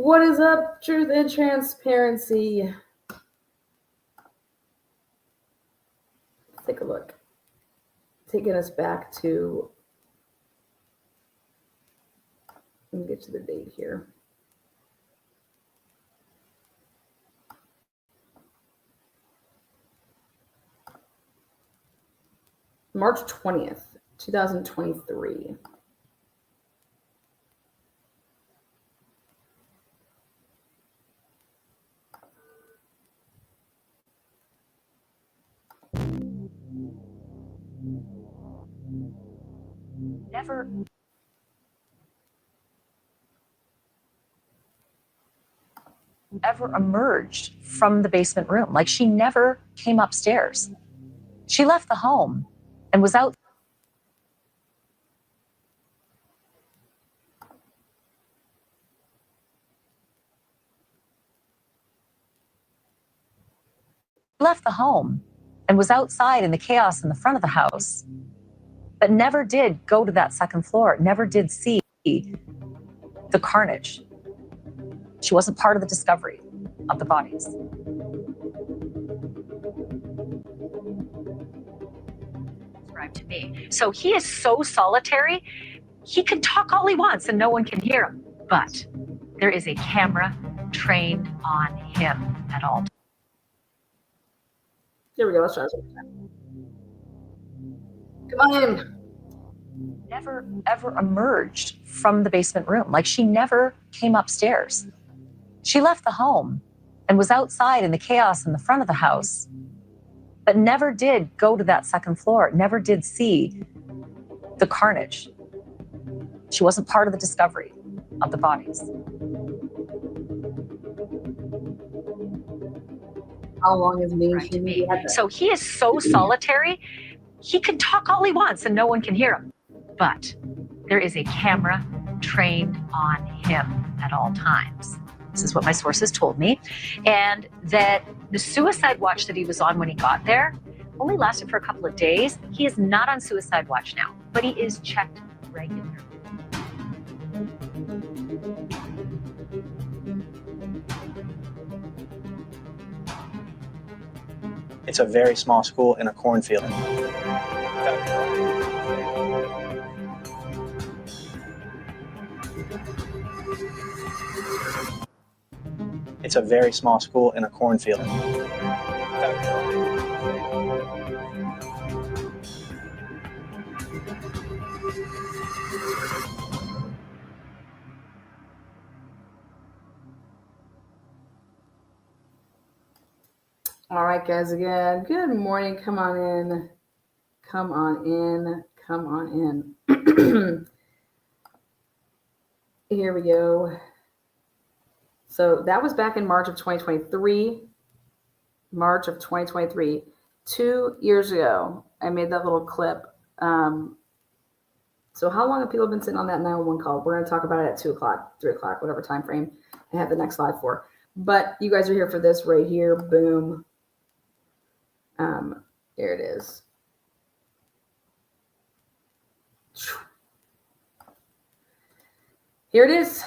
What is up, Truth and Transparency? Let's take a look. Taking us back to, let me get to the date here. March 20th, 2023. Never ever emerged from the basement room. Like, she never came upstairs. She left the home and was out. Left the home and was outside in the chaos in the front of the house, but never did go to that second floor, never did see the carnage. She wasn't part of the discovery of the bodies. Described to me. So he is so solitary, he can talk all he wants and no one can hear him. But there is a camera trained on him at all times. Here we go. Let's try this one time. Come on in. Never ever emerged from the basement room. Like, she never came upstairs. She left the home and was outside in the chaos in the front of the house, but never did go to that second floor, never did see the carnage. She wasn't part of the discovery of the bodies. How long has Right to me. So he is so solitary, he can talk all he wants and no one can hear him. But there is a camera trained on him at all times. This is what my sources told me. And that the suicide watch that he was on when he got there only lasted for a couple of days. He is not on suicide watch now, but he is checked regularly. It's a very small school in a cornfield. It's a very small school in a cornfield. All right, guys, again, good morning. Come on in. Come on in. Come on in. Here we go. So that was back in March of 2023. March of 2023. 2 years ago, I made that little clip. So how long have people been sitting on that 911 call? We're going to talk about it at 2 o'clock, 3 o'clock, whatever time frame I have the next slide for. But you guys are here for this right here. Boom. Here it is. Here it is.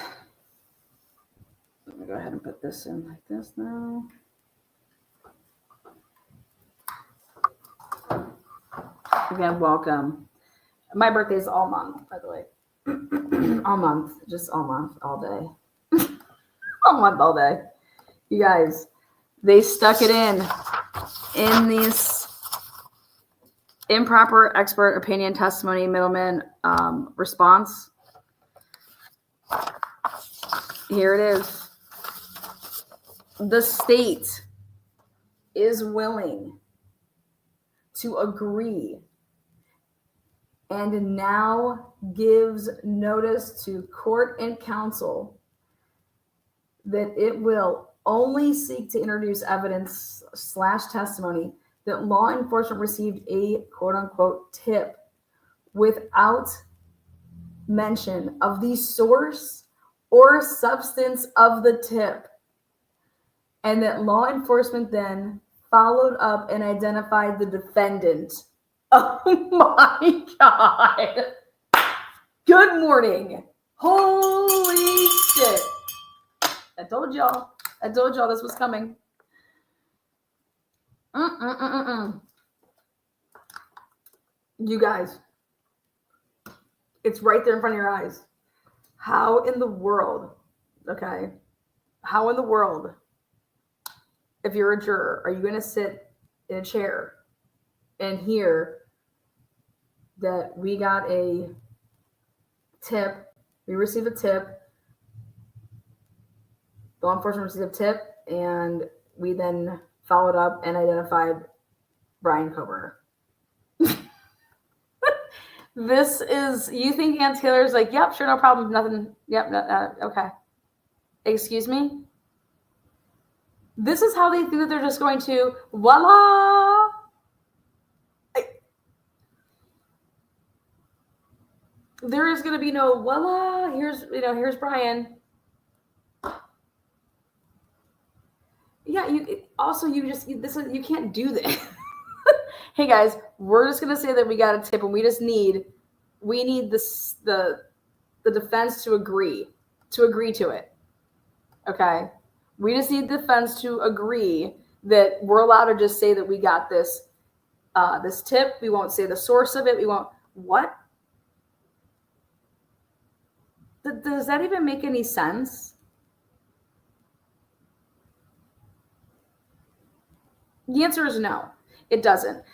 Let me go ahead and put this in like this now. Again, welcome. My birthday is all month, by the way. All month, just all month, all day. All month, all day. You guys, they stuck it in these improper expert opinion testimony middleman response. Here it is. The state is willing to agree and now gives notice to court and counsel that it will only seek to introduce evidence / testimony that law enforcement received a quote unquote tip without mention of the source or substance of the tip, and that law enforcement then followed up and identified the defendant. Oh my God. Good morning. Holy shit. I told y'all this was coming. You guys, it's right there in front of your eyes. How in the world, okay? How in the world, if you're a juror, are you going to sit in a chair and hear that we got a tip, we received a tip, law enforcement received a tip, and we then followed up and identified Bryan Kohberger? This is, you think Ann Taylor's like, yep, sure, no problem, nothing, yep, okay. Excuse me? This is how they think that they're just going to, voila! There is going to be no, voila, here's Bryan. Yeah, you can't do this. Hey guys, we're just gonna say that we got a tip, and we need this the defense to agree to it. Okay, we just need the defense to agree that we're allowed to just say that we got this this tip. We won't say the source of it. We won't. What? Does that even make any sense? The answer is no, it doesn't.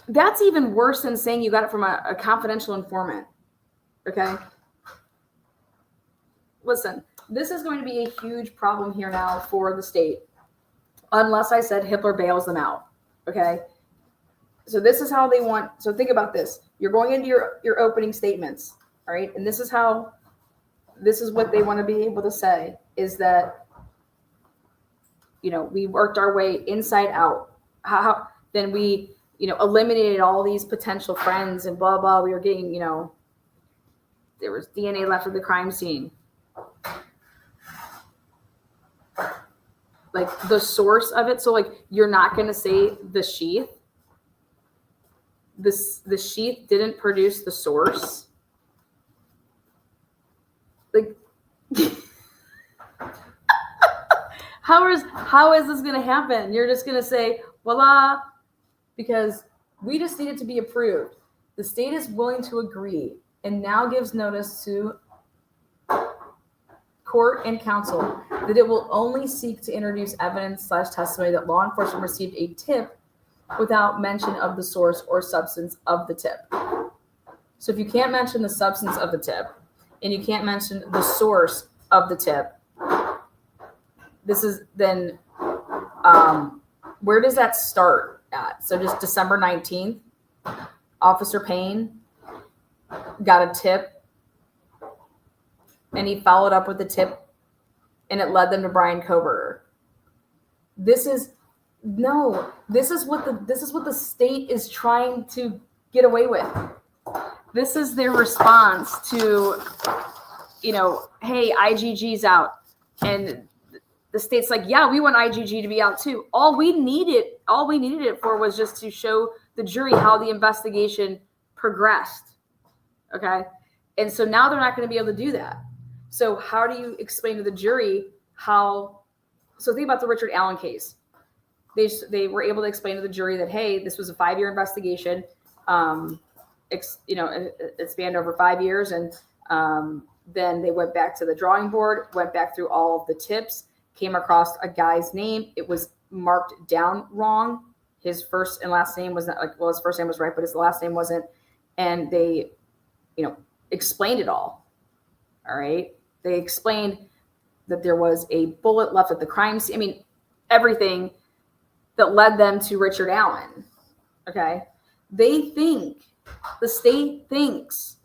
That's even worse than saying you got it from a confidential informant. Okay. Listen, this is going to be a huge problem here now for the state, unless I said Hitler bails them out. Okay. So this is how they want. So think about this. You're going into your opening statements. All right. And this is what they want to be able to say is that, we worked our way inside out. How then we, eliminated all these potential friends and blah, blah. We were getting, there was DNA left at the crime scene. Like the source of it. So like, you're not going to say the sheath. The sheath didn't produce the source. Like, how is this going to happen? You're just going to say, voila, because we just need it to be approved. The state is willing to agree and now gives notice to court and counsel that it will only seek to introduce evidence/testimony that law enforcement received a tip without mention of the source or substance of the tip. So if you can't mention the substance of the tip and you can't mention the source of the tip, this is then, where does that start at? So just December 19th, Officer Payne got a tip and he followed up with the tip and it led them to Bryan Kohberger. This is what the state is trying to get away with. This is their response to, hey, IGG's out. And the state's like, yeah, we want IGG to be out too. All we needed it for was just to show the jury how the investigation progressed. Okay. And so now they're not going to be able to do that. So how do you explain to the jury so think about the Richard Allen case. They were able to explain to the jury that, hey, this was a 5-year investigation. It spanned over 5 years. And then they went back to the drawing board, went back through all of the tips, came across a guy's name. It was marked down wrong. His first and last name was not his first name was right, but his last name wasn't. And they, explained it all. All right. They explained that there was a bullet left at the crime scene. I mean, everything that led them to Richard Allen. Okay. The state thinks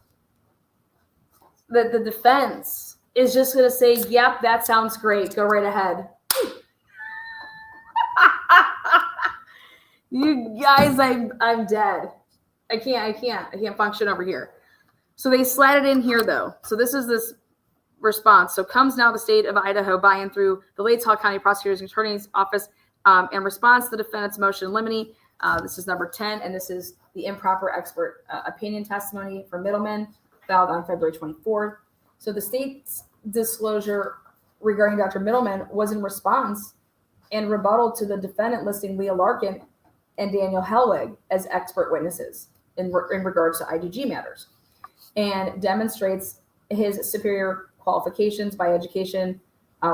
that the defense is just going to say, yep, that sounds great. Go right ahead. You guys, I'm dead. I can't function over here. So they slatted in here though. So this is this response. So comes now the state of Idaho by and through the Latah County Prosecutor's Attorney's Office in response to the defendant's motion in limine. This is number 10, and this is the improper expert opinion testimony for Middleman filed on February 24th. So the state's disclosure regarding Dr. Middleman was in response and rebuttal to the defendant listing Leah Larkin and Daniel Hellwig as expert witnesses in regards to IgG matters, and demonstrates his superior qualifications by education,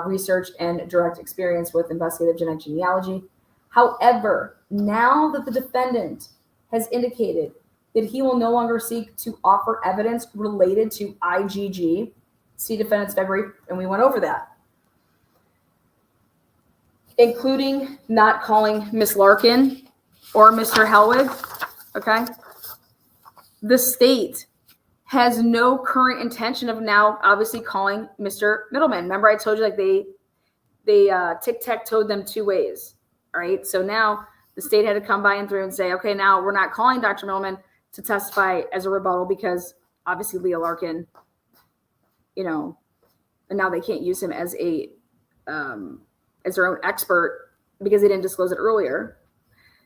research, and direct experience with investigative genetic genealogy. However, now that the defendant has indicated that he will no longer seek to offer evidence related to IgG, see defendant's February, and we went over that, including not calling Miss Larkin or Mr. Hellwig, okay? The state has no current intention of now obviously calling Mr. Middleman. Remember I told you like they tic-tac-toed them two ways, all right? So now the state had to come by and through and say, okay, now we're not calling Dr. Middleman to testify as a rebuttal because obviously Leah Larkin, and now they can't use him as as their own expert because they didn't disclose it earlier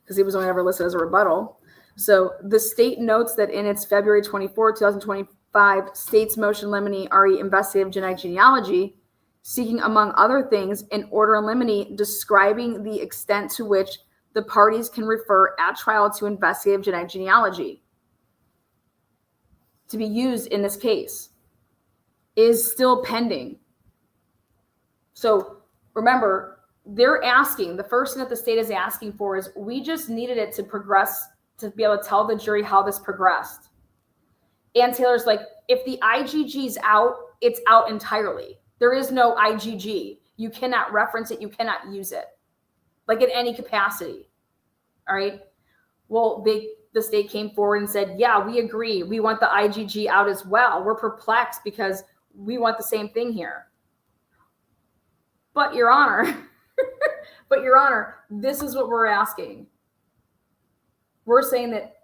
because he was only ever listed as a rebuttal. So the state notes that in its February 24, 2025 state's motion limine re investigative genetic genealogy, seeking among other things an order in limine describing the extent to which the parties can refer at trial to investigative genetic genealogy to be used in this case is still pending. So remember, they're asking, the first thing that the state is asking for is we just needed it to progress, to be able to tell the jury how this progressed. And Taylor's like, if the IgG's out, it's out entirely. There is no IgG. You cannot reference it. You cannot use it, like in any capacity. All right. Well, the state came forward and said, yeah, we agree. We want the IgG out as well. We're perplexed because we want the same thing here. But Your Honor, this is what we're asking. We're saying that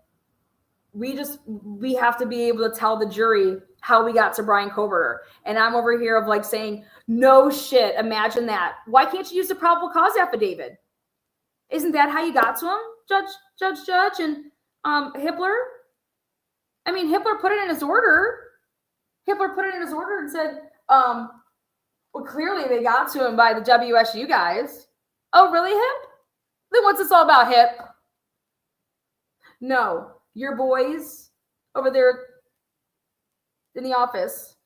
we have to be able to tell the jury how we got to Bryan Kohberger. And I'm over here of like saying, no shit, imagine that. Why can't you use the probable cause affidavit? Isn't that how you got to him, Judge, and Hippler? I mean, Hippler put it in his order. Hippler put it in his order and said, well, clearly they got to him by the WSU guys. Oh, really, Hip? Then what's this all about, Hip? No, your boys over there in the office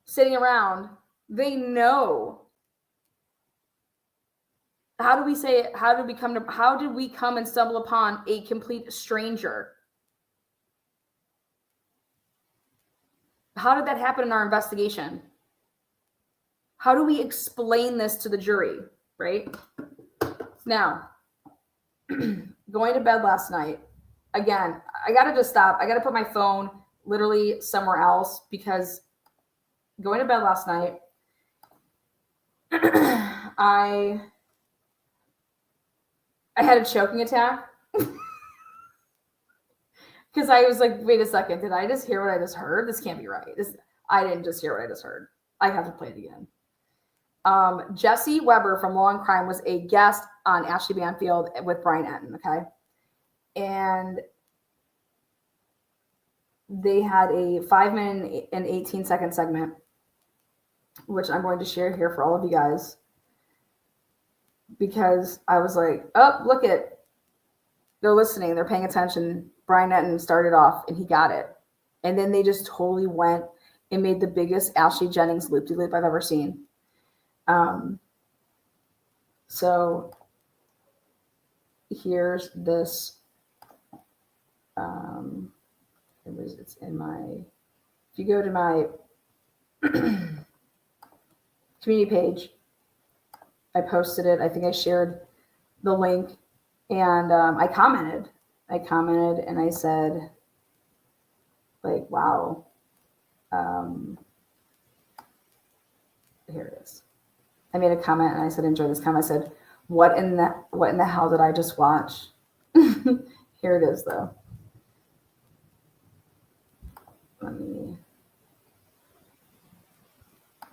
sitting around, they know. How do we say it? How did we come and stumble upon a complete stranger? How did that happen in our investigation? How do we explain this to the jury, right? Now, going to bed last night, again, I got to just stop. I got to put my phone literally somewhere else because going to bed last night, I had a choking attack because I was like, wait a second, did I just hear what I just heard? This can't be right. I didn't just hear what I just heard. I have to play it again. Jesse Weber from Law and Crime was a guest on Ashley Banfield with Brian Etten, okay? And they had a 5-minute and 18-second segment, which I'm going to share here for all of you guys, because I was like, oh, look it. They're listening. They're paying attention. Brian Etten started off, and he got it. And then they just totally went and made the biggest Ashley Jennings loop-de-loop I've ever seen. So here's this. It's in my, if you go to my community page, I posted it. I think I shared the link, and I commented and I said, like, wow. Here it is. I made a comment and I said, enjoy this comment. I said, what in the hell did I just watch? Here it is though. Let me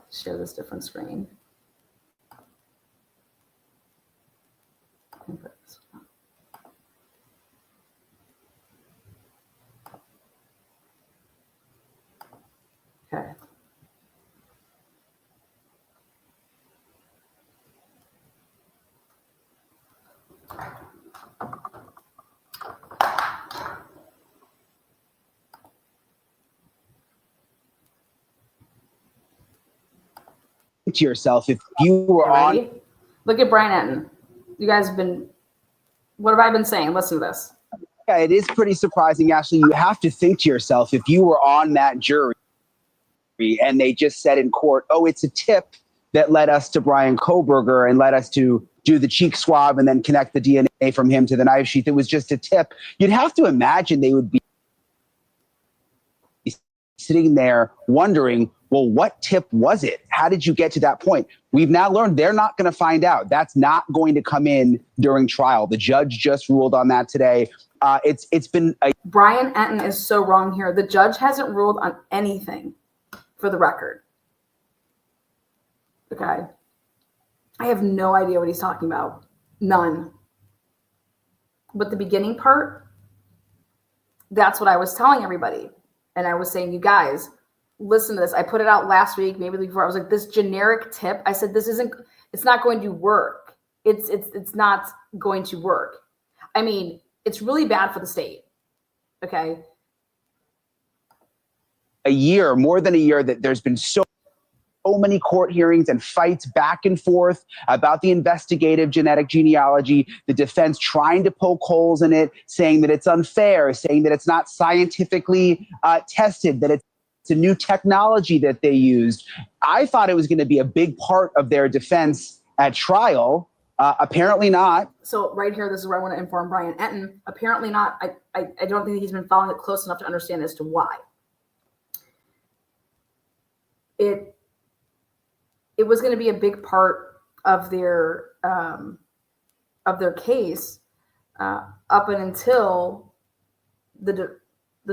share this different screen. Okay. to yourself if you were on. Ready? Look at Bryan Kohberger. You guys have been, what have I been saying? Listen to this. Yeah, it is pretty surprising, Ashley. You have to think to yourself, if you were on that jury and they just said in court, oh, it's a tip that led us to Bryan Kohberger and led us to do the cheek swab and then connect the DNA from him to the knife sheath. It was just a tip. You'd have to imagine they would be sitting there wondering, well, what tip was it? How did you get to that point? We've now learned they're not going to find out. That's not going to come in during trial. The judge just ruled on that today. It's been a Bryan Kohberger is so wrong here. The judge hasn't ruled on anything, for the record. Okay. I have no idea what he's talking about. None. But the beginning part, that's what I was telling everybody. And I was saying, you guys, listen to this. I put it out last week, maybe the week before. I was like, this generic tip. I said, it's not going to work. It's not going to work. I mean, it's really bad for the state. Okay. a year, more than a year, that there's been so many court hearings and fights back and forth about the investigative genetic genealogy, the defense trying to poke holes in it, saying that it's unfair, saying that it's not scientifically tested, that it's a new technology that they used. I thought it was going to be a big part of their defense at trial. Apparently not. So right here, this is where I want to inform Bryan Kohberger. Apparently not. I don't think he's been following it close enough to understand as to why. It was going to be a big part of their case up and until the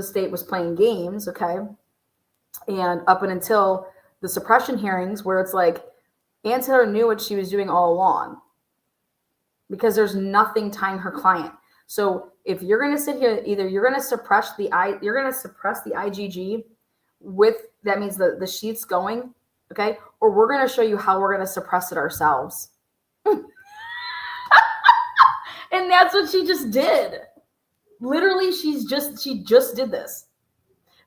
state was playing games, okay, and up and until the suppression hearings, where it's like Ann Taylor knew what she was doing all along, because there's nothing tying her client. So if you're going to sit here, either you're going to suppress the IgG with, that means the sheath's going, okay, or we're going to show you how we're going to suppress it ourselves. And that's what she just did. Literally, she just did this,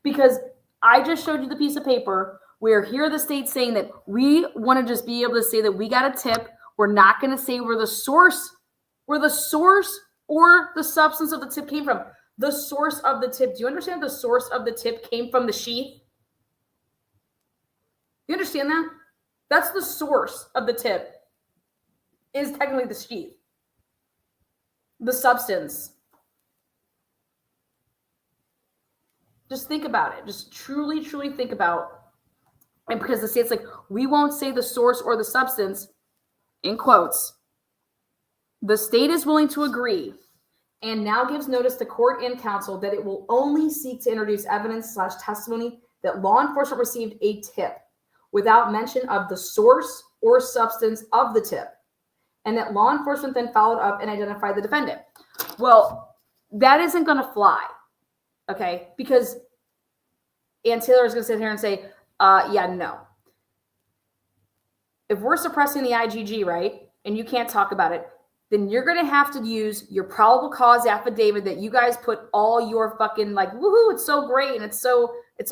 because I just showed you the piece of paper where here the state's saying that we want to just be able to say that we got a tip. We're not going to say where the source or the substance of the tip came from. The source of the tip. Do you understand the source of the tip came from the sheath? You understand that? That's the source of the tip, is technically the sheath. The substance. Just think about it. Just truly, truly think about, and because the state's like, we won't say the source or the substance, in quotes, the state is willing to agree and now gives notice to court and counsel that it will only seek to introduce evidence/testimony that law enforcement received a tip without mention of the source or substance of the tip, and that law enforcement then followed up and identified the defendant. Well, that isn't going to fly, okay? Because Ann Taylor is going to sit here and say, yeah, no. If we're suppressing the IgG, right, and you can't talk about it, then you're going to have to use your probable cause affidavit that you guys put all your fucking, like, woohoo, it's so great and it's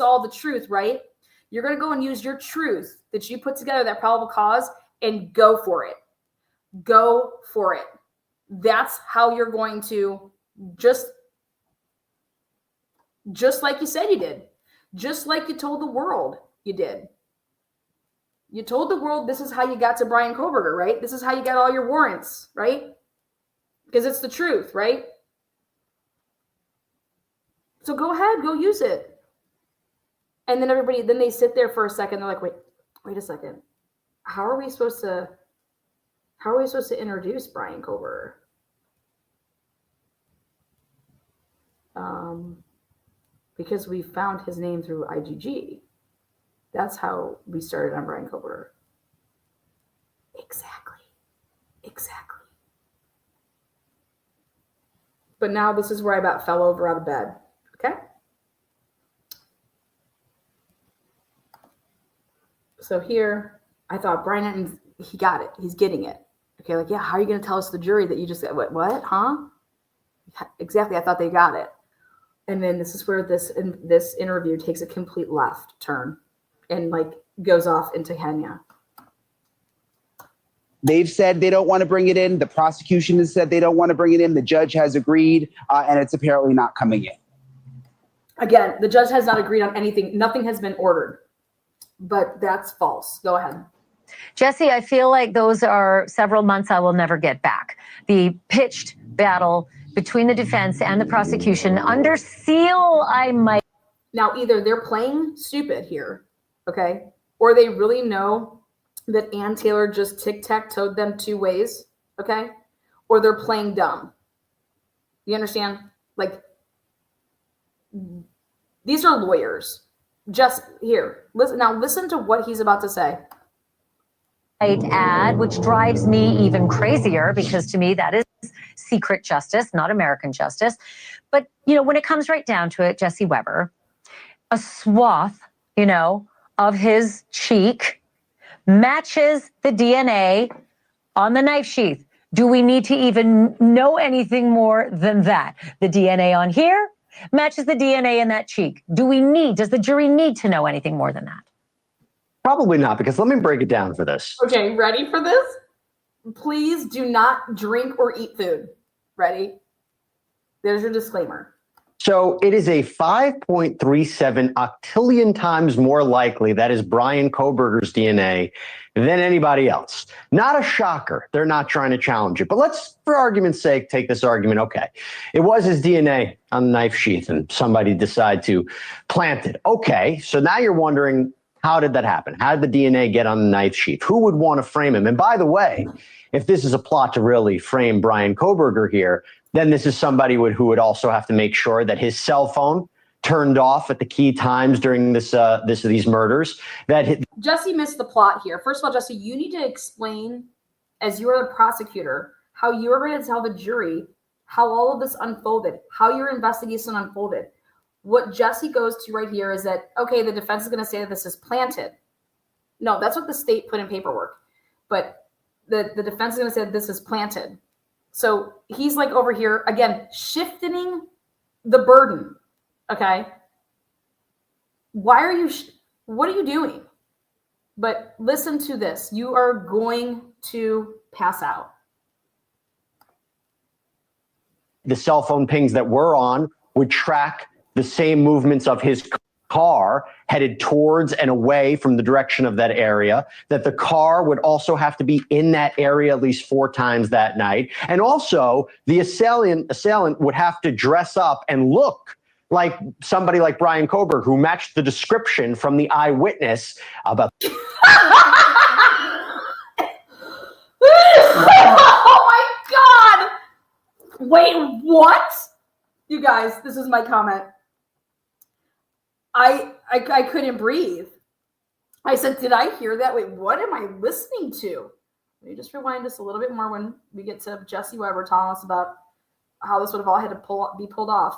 all the truth, right? You're going to go and use your truth that you put together, that probable cause, and go for it. Go for it. That's how you're going to just like you said you did. Just like you told the world you did. You told the world this is how you got to Bryan Kohberger, right? This is how you got all your warrants, right? Because it's the truth, right? So go ahead, go use it. And then then they sit there for a second. They're like, wait a second. How are we supposed to introduce Bryan Kohberger? Because we found his name through IgG. That's how we started on Bryan Kohberger. Exactly. But now this is where I about fell over out of bed. Okay? So here, I thought, Bryan, he got it. He's getting it. Okay, like, yeah, how are you going to tell us the jury that you just said, what, huh? Exactly, I thought they got it. And then this is where this interview takes a complete left turn and, like, goes off into Kenya. They've said they don't want to bring it in. The prosecution has said they don't want to bring it in. The judge has agreed, and it's apparently not coming in. Again, the judge has not agreed on anything. Nothing has been ordered, but that's false. Go ahead. Jesse, I feel like those are several months I will never get back. The pitched battle between the defense and the prosecution under seal, I might. Now, either they're playing stupid here, okay, or they really know that Ann Taylor just tic-tac-toed them two ways, okay, or they're playing dumb. You understand? Like, these are lawyers. Just here, listen. Now, listen to what he's about to say. Add, which drives me even crazier, because to me that is secret justice, not American justice. But, you know, when it comes right down to it, Jesse Weber, a swath, you know, of his cheek matches the DNA on the knife sheath. Do we need to even know anything more than that? The DNA on here matches the DNA in that cheek. Does the jury need to know anything more than that? Probably not, because let me break it down for this. Okay, ready for this? Please do not drink or eat food. Ready? There's your disclaimer. So it is a 5.37 octillion times more likely that is Bryan Kohberger's DNA than anybody else. Not a shocker. They're not trying to challenge it. But let's, for argument's sake, take this argument. Okay, it was his DNA on the knife sheath and somebody decided to plant it. Okay, so now you're wondering, how did that happen? How did the DNA get on the knife sheath? Who would want to frame him? And by the way, if this is a plot to really frame Bryan Kohberger here, then this is somebody who would also have to make sure that his cell phone turned off at the key times during these murders. Jesse missed the plot here. First of all, Jesse, you need to explain, as you are the prosecutor, how you are going to tell the jury how all of this unfolded, how your investigation unfolded. What Jesse goes to right here is that, okay, the defense is going to say that this is planted. No, that's what the state put in paperwork. But the defense is going to say that this is planted. So he's like over here, again, shifting the burden, okay? What are you doing? But listen to this. You are going to pass out. The cell phone pings that were on would track the same movements of his car headed towards and away from the direction of that area, that the car would also have to be in that area at least 4 times that night. And also the assailant would have to dress up and look like somebody like Bryan Kohberger, who matched the description from the eyewitness about. Oh my God! Wait, what? You guys, this is my comment. I couldn't breathe. I said, did I hear that? Wait, what am I listening to? Let me just rewind this a little bit more when we get to Jesse Weber telling us about how this would have all had to be pulled off.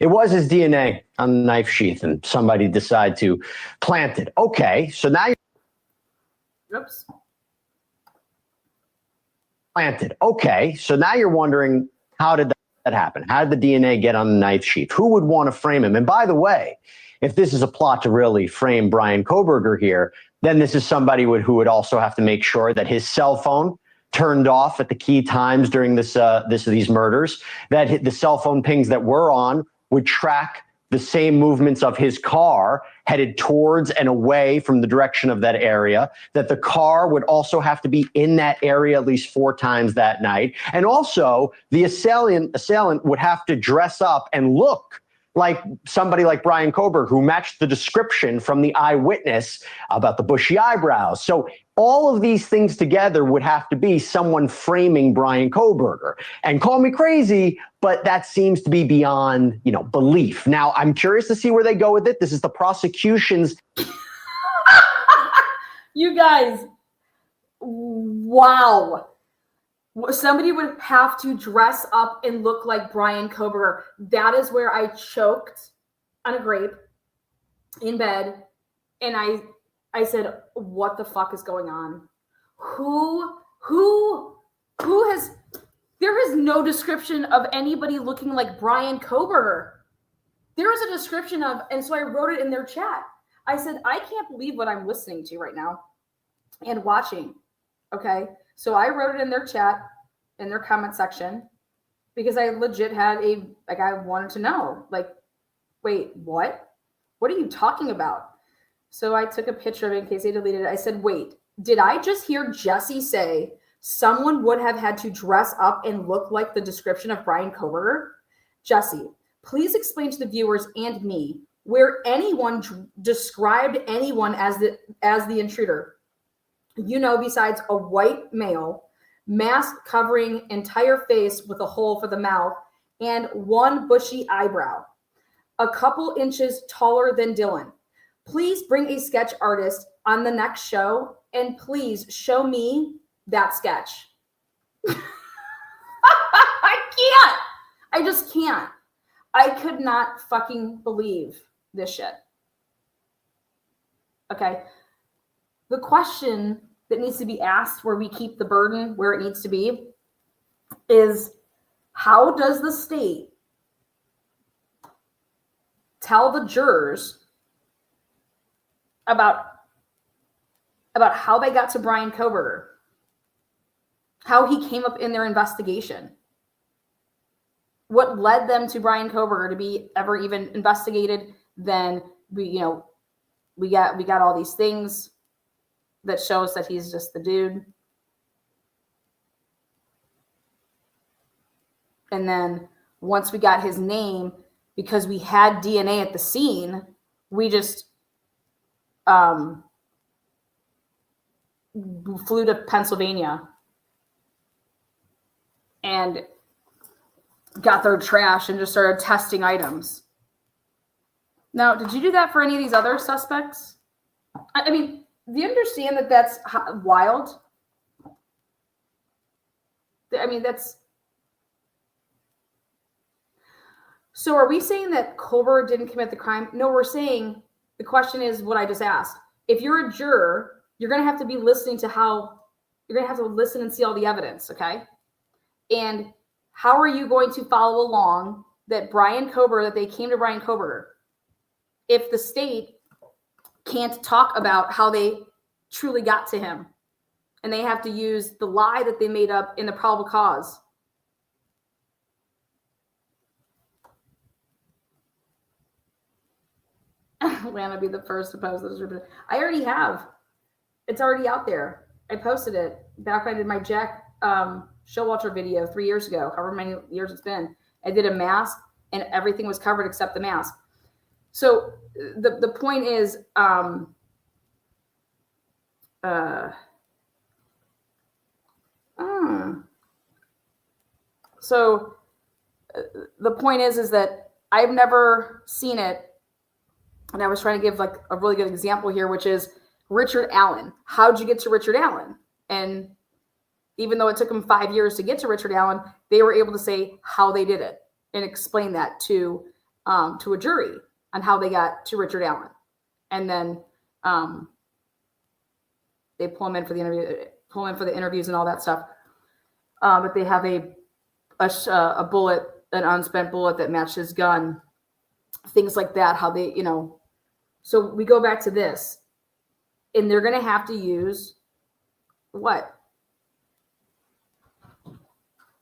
It was his DNA on the knife sheath and somebody decided to plant it. Okay, so now Oops. planted. Okay, so now you're wondering, how did that happen? How did the DNA get on the knife sheath? Who would want to frame him? And by the way, if this is a plot to really frame Bryan Kohberger here, then this is somebody who would also have to make sure that his cell phone turned off at the key times during these murders, that the cell phone pings that were on would track the same movements of his car headed towards and away from the direction of that area, that the car would also have to be in that area at least 4 times that night. And also the assailant would have to dress up and look like somebody like Bryan Kohberger, who matched the description from the eyewitness about the bushy eyebrows. So all of these things together would have to be someone framing Bryan Kohberger. And call me crazy, but that seems to be beyond, belief. Now, I'm curious to see where they go with it. This is the prosecution's. You guys, wow. Somebody would have to dress up and look like Bryan Kohberger. That is where I choked on a grape in bed. And I said, what the fuck is going on? There is no description of anybody looking like Bryan Kohberger. There is a description of, and so I wrote it in their chat. I said, I can't believe what I'm listening to right now and watching. Okay. So I wrote it in their chat, in their comment section, because I legit had I wanted to know, like, wait, what? What are you talking about? So I took a picture of it in case they deleted it. I said, wait, did I just hear Jesse say someone would have had to dress up and look like the description of Bryan Kohberger? Jesse, please explain to the viewers and me where anyone described anyone as the intruder. Besides a white male, mask covering entire face with a hole for the mouth, and one bushy eyebrow, a couple inches taller than Dylan. Please bring a sketch artist on the next show, and please show me that sketch. I can't. I just can't. I could not fucking believe this shit. Okay. The question that needs to be asked, where we keep the burden where it needs to be, is how does the state tell the jurors about how they got to Bryan Kohberger, how he came up in their investigation, what led them to Bryan Kohberger to be ever even investigated? Then we got all these things that shows that he's just the dude. And then once we got his name, because we had DNA at the scene, we just flew to Pennsylvania and got their trash and just started testing items. Now, did you do that for any of these other suspects? I mean, do you understand that that's wild? I mean, that's... So are we saying that Kohberger didn't commit the crime? No, we're saying the question is what I just asked. If you're a juror, you're going to have to be listening to you're going to have to listen and see all the evidence, okay? And how are you going to follow along that they came to Bryan Kohberger if the state can't talk about how they truly got to him and they have to use the lie that they made up in the probable cause? Lana be the first to post this. I already have. It's already out there. I posted it back when I did my Jack Showalter video 3 years ago, however many years it's been. I did a mask and everything was covered except the mask. So the point is, so the point is that I've never seen it. And I was trying to give like a really good example here, which is Richard Allen. How'd you get to Richard Allen? And even though it took them 5 years to get to Richard Allen, they were able to say how they did it and explain that to a jury on how they got to Richard Allen. And then they pull him in for the interviews and all that stuff. But they have a bullet, an unspent bullet that matched his gun, things like that. How they, So we go back to this, and they're going to have to use what?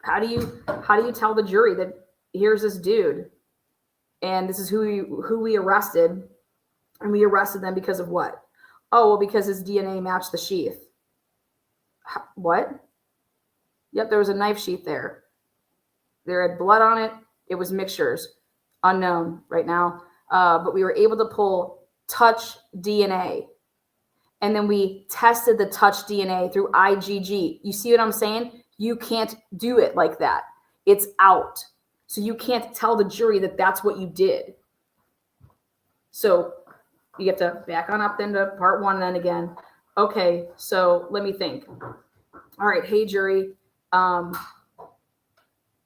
How do you tell the jury that here's this dude, and this is who we arrested, and we arrested them because of what? Oh, well, because his DNA matched the sheath. What? Yep, there was a knife sheath there. There had blood on it. It was mixtures, unknown right now, but we were able to pull touch DNA. And then we tested the touch DNA through IgG. You see what I'm saying? You can't do it like that. It's out. So you can't tell the jury that that's what you did. So you get to back on up then to part one then again. Okay, so let me think. All right, hey jury.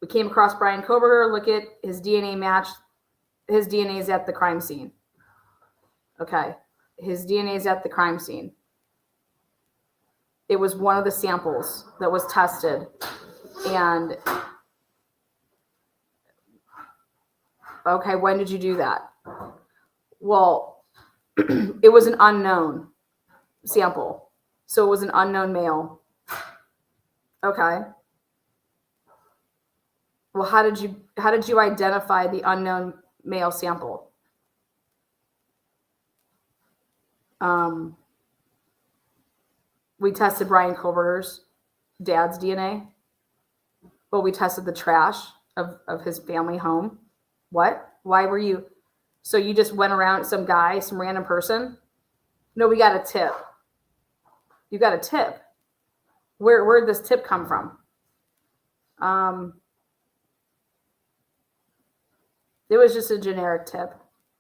We came across Bryan Kohberger. Look at his DNA match. His DNA is at the crime scene. Okay. His DNA is at the crime scene. It was one of the samples that was tested. And okay, when did you do that? Well, it was an unknown sample. So it was an unknown male. Okay. Well, how did you identify the unknown male sample? We tested Bryan Kohberger's dad's DNA. Well, we tested the trash of his family home. What? Why were you? So you just went around some guy, some random person? No, we got a tip. You got a tip. Where'd this tip come from? It was just a generic tip.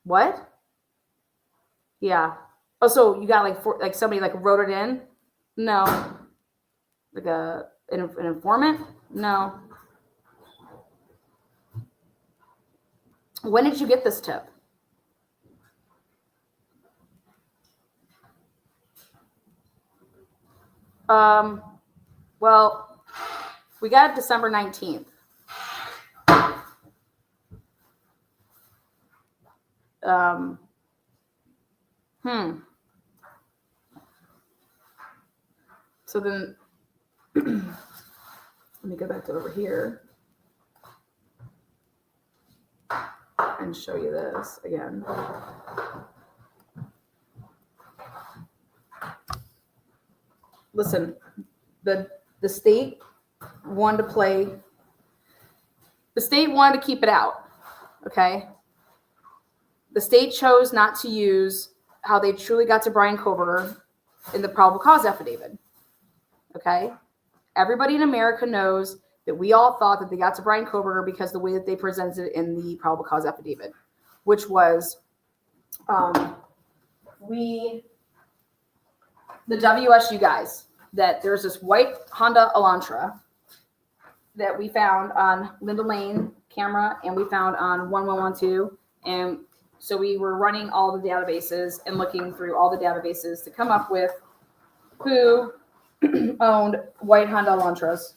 What? Yeah. Oh, so you got like somebody like wrote it in? No. Like an informant? No. When did you get this tip? Well, we got it December 19th. So then, let me go back to over here and show you this again. Listen, the state wanted to play. The state wanted to keep it out. Okay. The state chose not to use how they truly got to Bryan Kohberger in the probable cause affidavit. Okay. Everybody in America knows that we all thought that they got to Bryan Kohberger because the way that they presented it in the probable cause affidavit, which was the WSU guys, that there's this white Honda Elantra that we found on Linda Lane camera and we found on 1112. And so we were running all the databases and looking through all the databases to come up with who owned white Honda Elantras.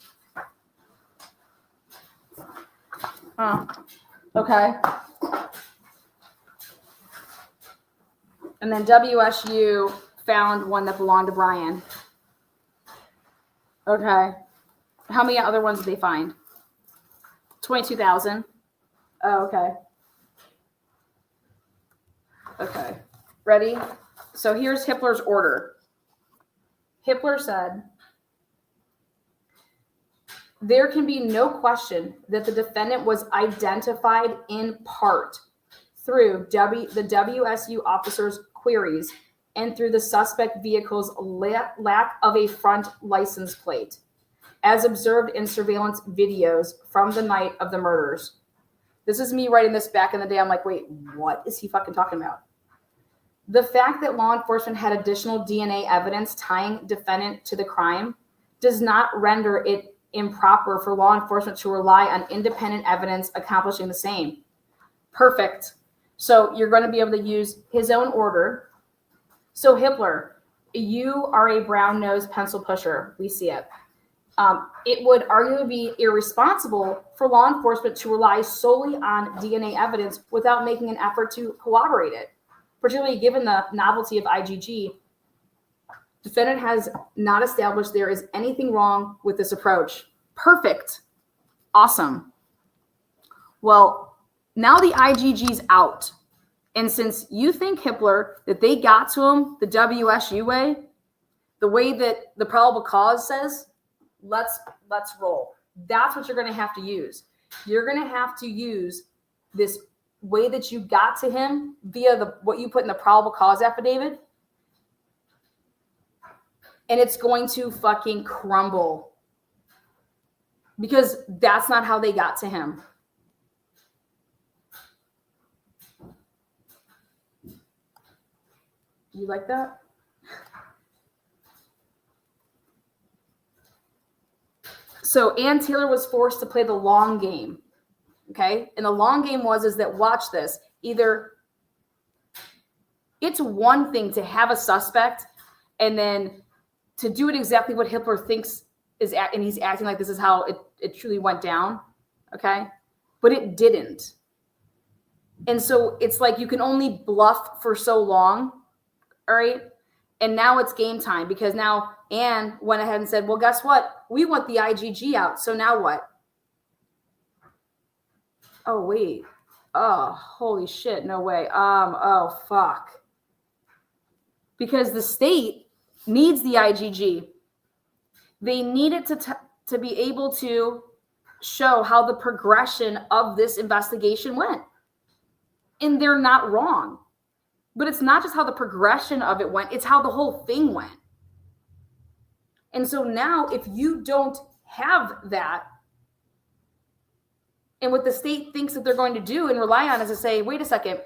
Okay. And then WSU found one that belonged to Bryan. Okay. How many other ones did they find? 22,000. Oh, okay. Okay. Ready? So here's Hippler's order. Hippler said, there can be no question that the defendant was identified in part through the WSU officers' queries and through the suspect vehicle's lack of a front license plate, as observed in surveillance videos from the night of the murders. This is me writing this back in the day. I'm like, wait, what is he fucking talking about? The fact that law enforcement had additional DNA evidence tying defendant to the crime does not render it improper for law enforcement to rely on independent evidence accomplishing the same. Perfect. So you're going to be able to use his own order. So Hippler, you are a brown-nosed pencil pusher. We see it. It would arguably be irresponsible for law enforcement to rely solely on DNA evidence without making an effort to corroborate it, particularly given the novelty of IgG. Defendant has not established there is anything wrong with this approach. Perfect. Awesome. Well, now the IgG's out. And since you think, Hippler, that they got to him the WSU way, the way that the probable cause says, let's roll. That's what you're going to have to use. You're going to have to use this way that you got to him via what you put in the probable cause affidavit. And it's going to fucking crumble. Because that's not how they got to him. You like that? So Ann Taylor was forced to play the long game. Okay? And the long game is that, watch this, either it's one thing to have a suspect and then to do it exactly what Hippler thinks is, and he's acting like this is how it truly went down. Okay? But it didn't. And so it's like you can only bluff for so long. All right? And now it's game time because now Anne went ahead and said, well, guess what? We want the IGG out. So now what? Oh, wait. Oh, holy shit. No way. Oh, fuck. Because the state needs the IGG. They need it to be able to show how the progression of this investigation went. And they're not wrong. But it's not just how the progression of it went, it's how the whole thing went. And so now if you don't have that, and what the state thinks that they're going to do and rely on is to say, wait a second,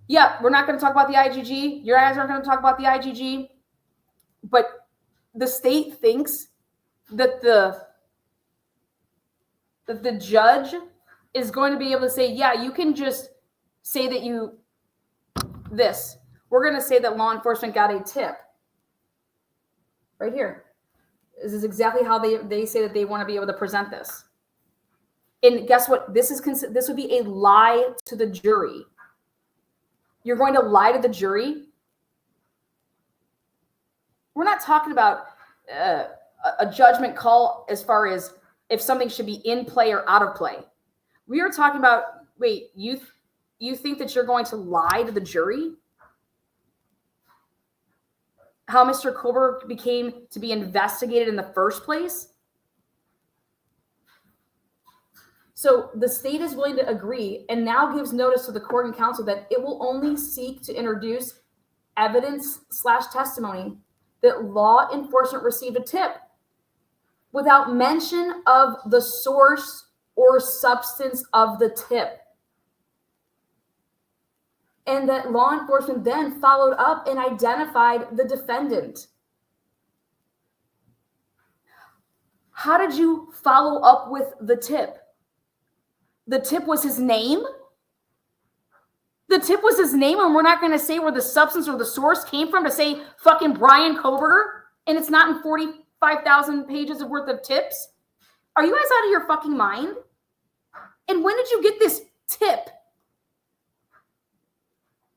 yeah, we're not going to talk about the IGG. Your guys aren't going to talk about the IGG. But the state thinks that the judge is going to be able to say, yeah, you can just say that we're going to say that law enforcement got a tip. Right here. This is exactly how they say that they want to be able to present this. And guess what? This would be a lie to the jury. You're going to lie to the jury? We're not talking about a judgment call as far as if something should be in play or out of play. We are talking about, wait, you think that you're going to lie to the jury? How Mr. Kohberger became to be investigated in the first place? So the state is willing to agree and now gives notice to the court and counsel that it will only seek to introduce evidence/testimony that law enforcement received a tip without mention of the source or substance of the tip. And that law enforcement then followed up and identified the defendant. How did you follow up with the tip? The tip was his name? The tip was his name, and we're not going to say where the substance or the source came from to say fucking Bryan Kohberger, and it's not in 45,000 pages of worth of tips? Are you guys out of your fucking mind? And when did you get this tip?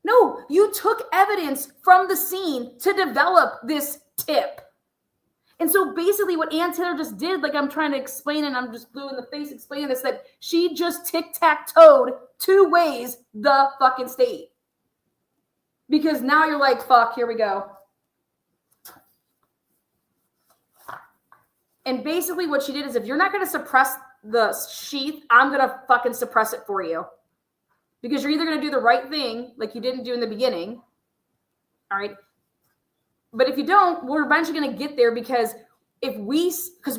No, you took evidence from the scene to develop this tip. And so basically what Ann Taylor just did, like I'm trying to explain, and I'm just blue in the face explaining this, that she just tic-tac-toed two ways the fucking state. Because now you're like, fuck, here we go. And basically what she did is, if you're not going to suppress the sheath, I'm going to fucking suppress it for you. Because you're either going to do the right thing, like you didn't do in the beginning, all right? But if you don't, we're eventually going to get there because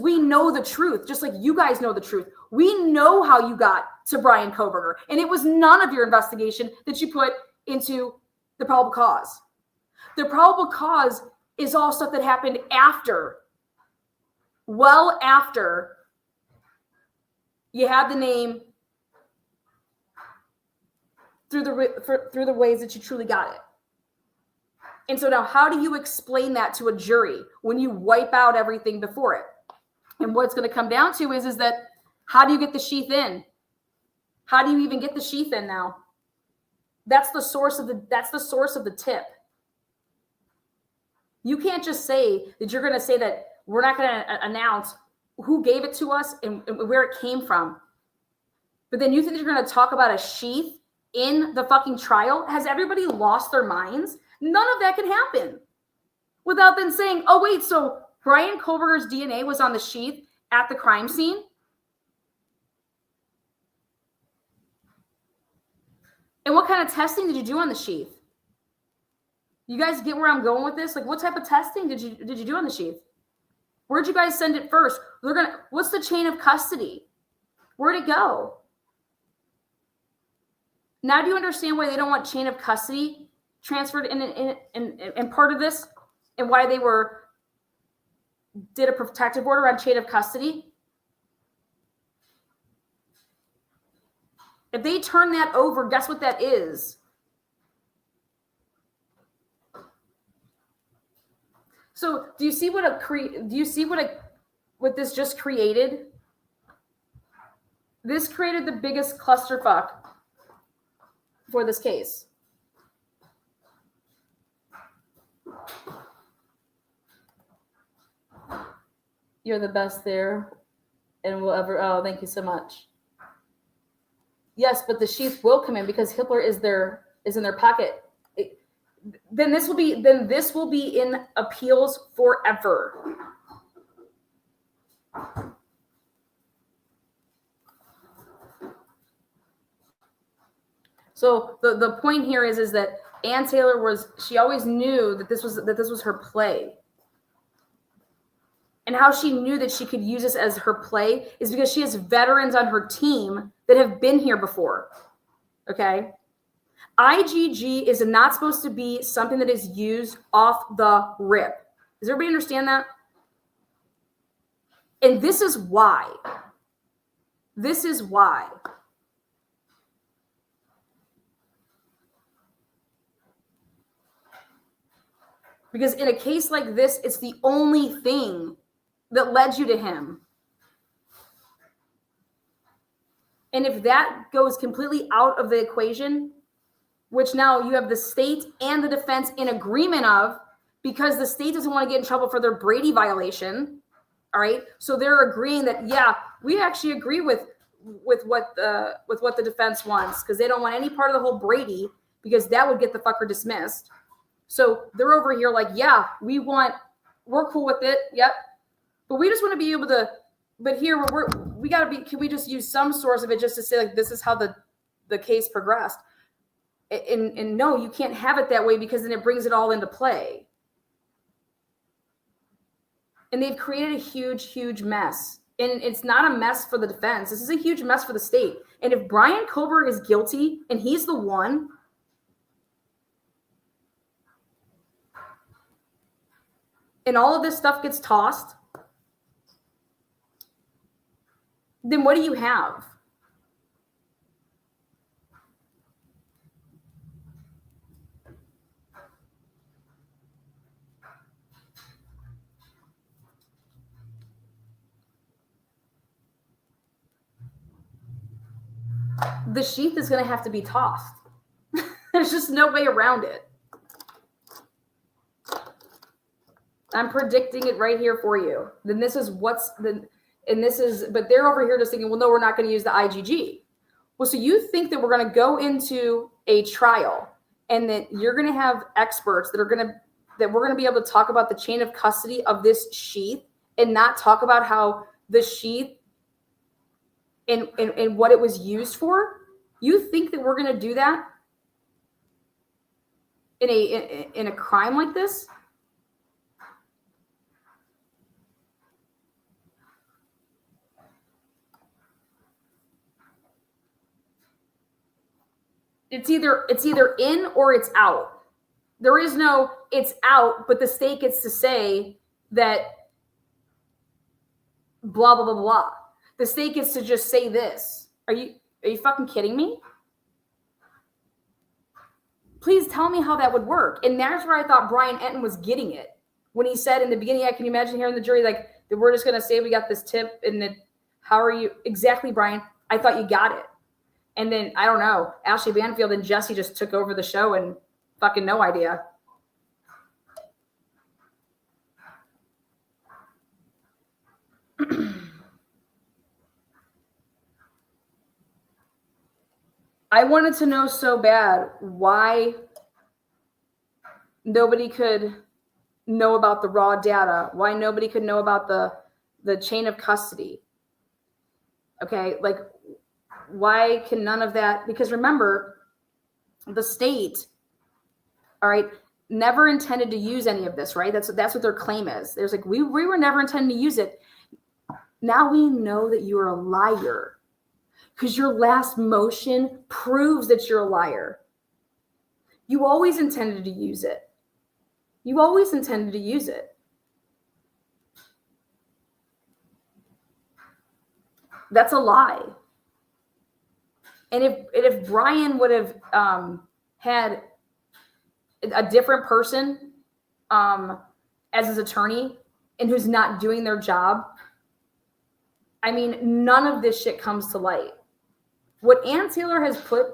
we know the truth, just like you guys know the truth. We know how you got to Bryan Kohberger, and it was none of your investigation that you put into the probable cause. The probable cause is all stuff that happened after, well after you had the name through the ways that you truly got it. And so now how do you explain that to a jury when you wipe out everything before it? And what it's going to come down to is that how do you get the sheath in? How do you even get the sheath in now? That's the source of the tip. You can't just say that you're going to say that we're not going to announce who gave it to us and where it came from. But then you think you're going to talk about a sheath in the fucking trial? Has everybody lost their minds? None of that can happen without them saying, oh, wait, so Bryan Kohberger's DNA was on the sheath at the crime scene? And what kind of testing did you do on the sheath? You guys get where I'm going with this? Like, what type of testing did you do on the sheath? Where'd you guys send it first? What's the chain of custody? Where'd it go? Now do you understand why they don't want chain of custody transferred in part of this, and why they did a protective order on chain of custody? If they turn that over, guess what that is? So do you see what this just created? This created the biggest clusterfuck for this case. You're the best there, and will ever. Oh, thank you so much. Yes, but the sheath will come in because Hitler is in their pocket. Then this will be in appeals forever. So the point here is that Ann Taylor she always knew that this was her play. And how she knew that she could use this as her play is because she has veterans on her team that have been here before. Okay? IGG is not supposed to be something that is used off the rip. Does everybody understand that? And this is why. This is why. Because in a case like this, it's the only thing that led you to him. And if that goes completely out of the equation, which now you have the state and the defense in agreement of, because the state doesn't want to get in trouble for their Brady violation, all right? So they're agreeing that, yeah, we actually agree with what the defense wants, because they don't want any part of the whole Brady, because that would get the fucker dismissed. So they're over here like, yeah, we're cool with it. Yep. But we just want to be able to, but here can we just use some source of it just to say like, this is how the case progressed. And no, you can't have it that way, because then it brings it all into play. And they've created a huge, huge mess. And it's not a mess for the defense. This is a huge mess for the state. And if Bryan Kohberger is guilty and he's the one, and all of this stuff gets tossed, then what do you have? The sheath is going to have to be tossed. There's just no way around it. I'm predicting it right here for you. Then this is but they're over here just thinking, well, no, we're not going to use the IGG. Well, so you think that we're going to go into a trial and that you're going to have experts that we're going to be able to talk about the chain of custody of this sheath and not talk about how the sheath and what it was used for? You think that we're going to do that in a crime like this? It's either in or it's out. There is no it's out, but the state gets to say that blah, blah, blah, blah. The state gets to just say this. Are you fucking kidding me? Please tell me how that would work. And that's where I thought Brian Enton was getting it. When he said in the beginning, I can you imagine hearing the jury like, that we're just going to say we got this tip and then how are you? Exactly, Brian. I thought you got it. And then, I don't know, Ashley Banfield and Jesse just took over the show and fucking no idea. I wanted to know so bad why nobody could know about the raw data, why nobody could know about the chain of custody. Okay, like, why can none of that? Because remember, the state, all right, never intended to use any of this, right? That's what their claim is. There's like, we were never intending to use it. Now we know that you're a liar because your last motion proves that you're a liar. You always intended to use it. You always intended to use it. That's a lie. And if Brian would have had a different person as his attorney and who's not doing their job, I mean, none of this shit comes to light. What Ann Taylor has put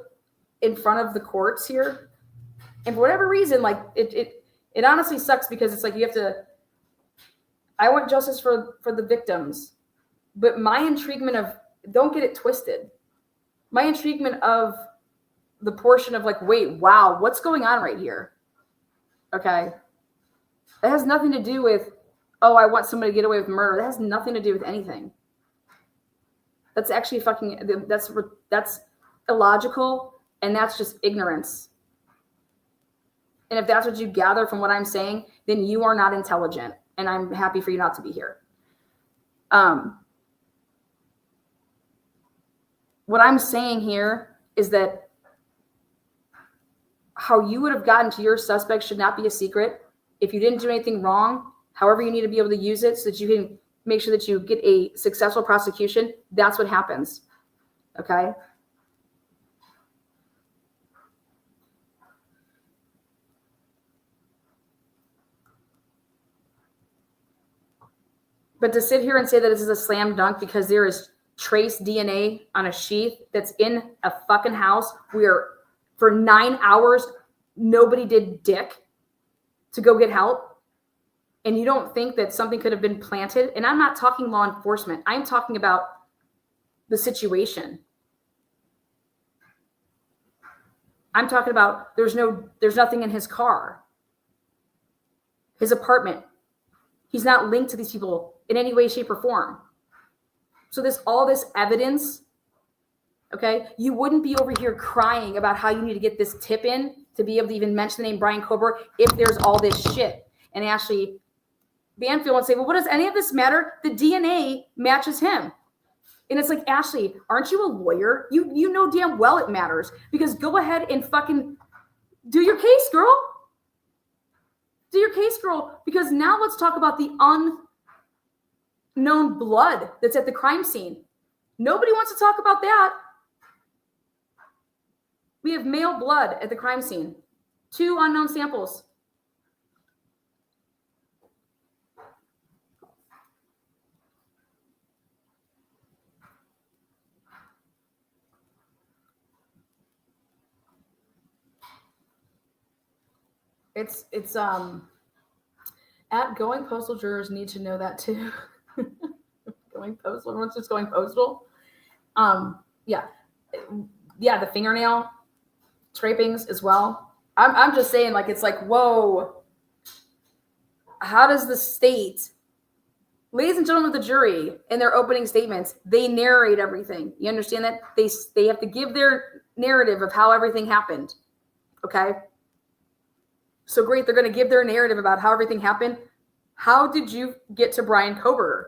in front of the courts here, and for whatever reason, like it honestly sucks because it's like you have to. I want justice for the victims. But my intriguement of, don't get it twisted. My intriguement of the portion of like, wait, wow, what's going on right here? Okay. It has nothing to do with, oh, I want somebody to get away with murder. That has nothing to do with anything. That's actually that's illogical, and that's just ignorance. And if that's what you gather from what I'm saying, then you are not intelligent, and I'm happy for you not to be here. What I'm saying here is that how you would have gotten to your suspect should not be a secret. If you didn't do anything wrong, however you need to be able to use it so that you can make sure that you get a successful prosecution, that's what happens. Okay? But to sit here and say that this is a slam dunk because there is trace DNA on a sheath that's in a fucking house where for 9 hours, nobody did dick to go get help, and you don't think that something could have been planted, and I'm not talking law enforcement. I'm talking about the situation. I'm talking about there's nothing in his car, his apartment. He's not linked to these people in any way, shape, or form. So all this evidence, okay, you wouldn't be over here crying about how you need to get this tip in to be able to even mention the name Bryan Kohberger if there's all this shit. And Ashley Banfield would say, well, what does any of this matter? The DNA matches him. And it's like, Ashley, aren't you a lawyer? You know damn well it matters, because go ahead and fucking do your case, girl. Do your case, girl. Because now let's talk about the unknown blood that's at the crime scene. Nobody wants to talk about that. We have male blood at the crime scene. 2 unknown samples. It's outgoing postal jurors need to know that too. Going postal, everyone's just going postal. Yeah, the fingernail scrapings as well. I'm just saying, like, it's like, whoa, how does the state, ladies and gentlemen of the jury, in their opening statements, they narrate everything. You understand that? They have to give their narrative of how everything happened. Okay? So great, they're going to give their narrative about how everything happened. How did you get to Bryan Kohberger?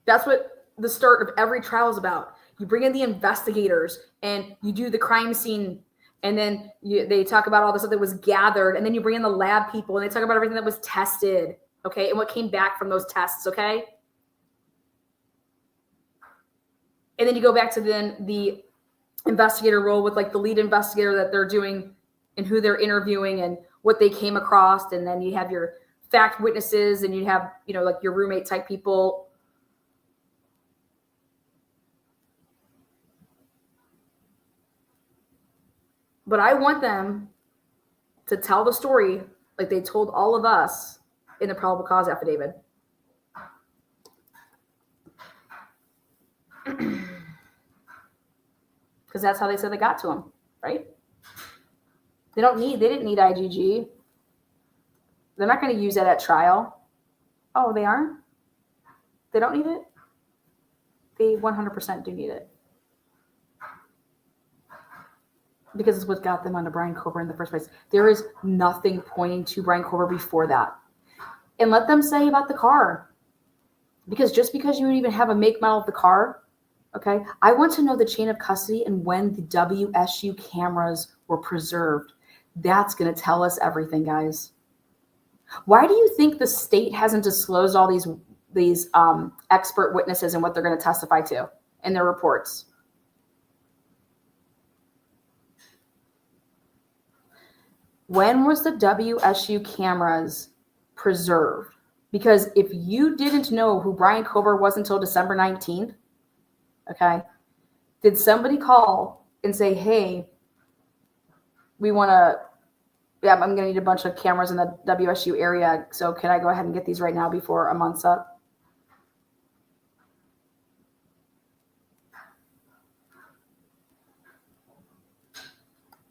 That's what the start of every trial is about. You bring in the investigators and you do the crime scene, and then they talk about all the stuff that was gathered, and then you bring in the lab people and they talk about everything that was tested, okay, and what came back from those tests, okay? And then you go back to then the investigator role with like the lead investigator that they're doing and who they're interviewing and what they came across, and then you have your fact witnesses, and you have, like your roommate type people. But I want them to tell the story like they told all of us in the probable cause affidavit. Because that's how they said they got to him, right? They didn't need IgG. They're not going to use that at trial. Oh, they aren't? They don't need it? They 100% do need it. Because it's what got them onto Bryan Kohberger in the first place. There is nothing pointing to Bryan Kohberger before that. And let them say about the car. Because just because you even have a make model of the car, okay, I want to know the chain of custody and when the WSU cameras were preserved. That's going to tell us everything, guys. Why do you think the state hasn't disclosed all these expert witnesses and what they're going to testify to in their reports? When was the WSU cameras preserved? Because if you didn't know who Bryan Kohberger was until December 19th, okay, did somebody call and say, hey, we want to Yeah, I'm going to need a bunch of cameras in the WSU area. So can I go ahead and get these right now before a month's up?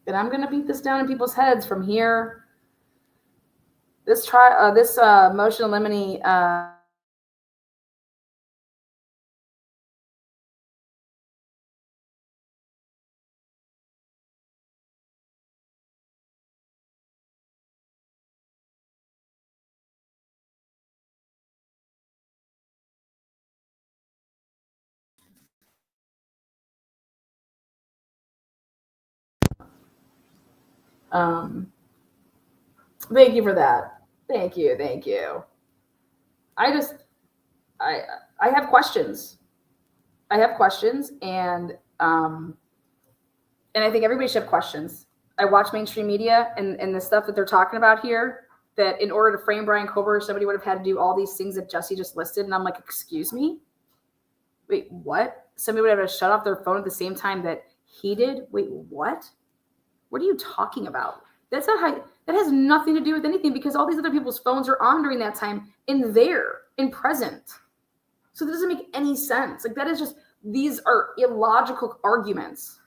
And I'm going to beat this down in people's heads from here. This motion to limine thank you for that. Thank you. I have questions. I think everybody should have questions. I watch mainstream media and the stuff that they're talking about here, that in order to frame Bryan Kohberger, somebody would have had to do all these things that Jesse just listed. And I'm like, excuse me? Wait, what? Somebody would have to shut off their phone at the same time that he did? Wait, what? What are you talking about? That's not how, that has nothing to do with anything, because all these other people's phones are on during that time in present. So that doesn't make any sense. Like, that is just, these are illogical arguments.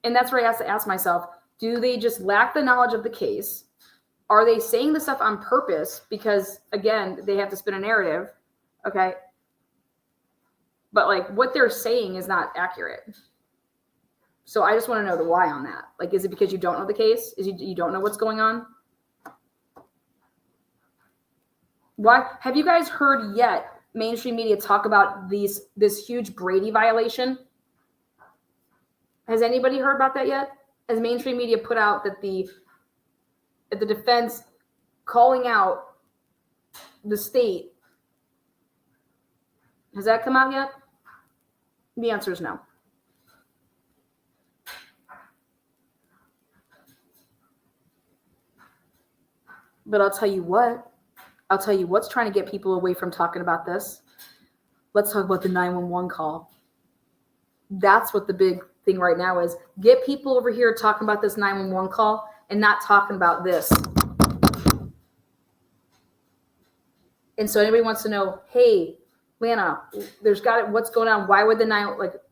And that's where I have to ask myself, do they just lack the knowledge of the case? Are they saying this stuff on purpose because, again, they have to spin a narrative? Okay. But like, what they're saying is not accurate. So I just want to know the why on that. Like, is it because you don't know the case? Is you don't know what's going on? Why have you guys heard yet mainstream media talk about this huge Brady violation? Has anybody heard about that yet? Has mainstream media put out that the defense calling out the state, has that come out yet? The answer is no. But I'll tell you what's trying to get people away from talking about this. Let's talk about the 911 call. That's what the big thing right now is. Get people over here talking about this 911 call and not talking about this. And so anybody wants to know, hey, Lana, what's going on? Why would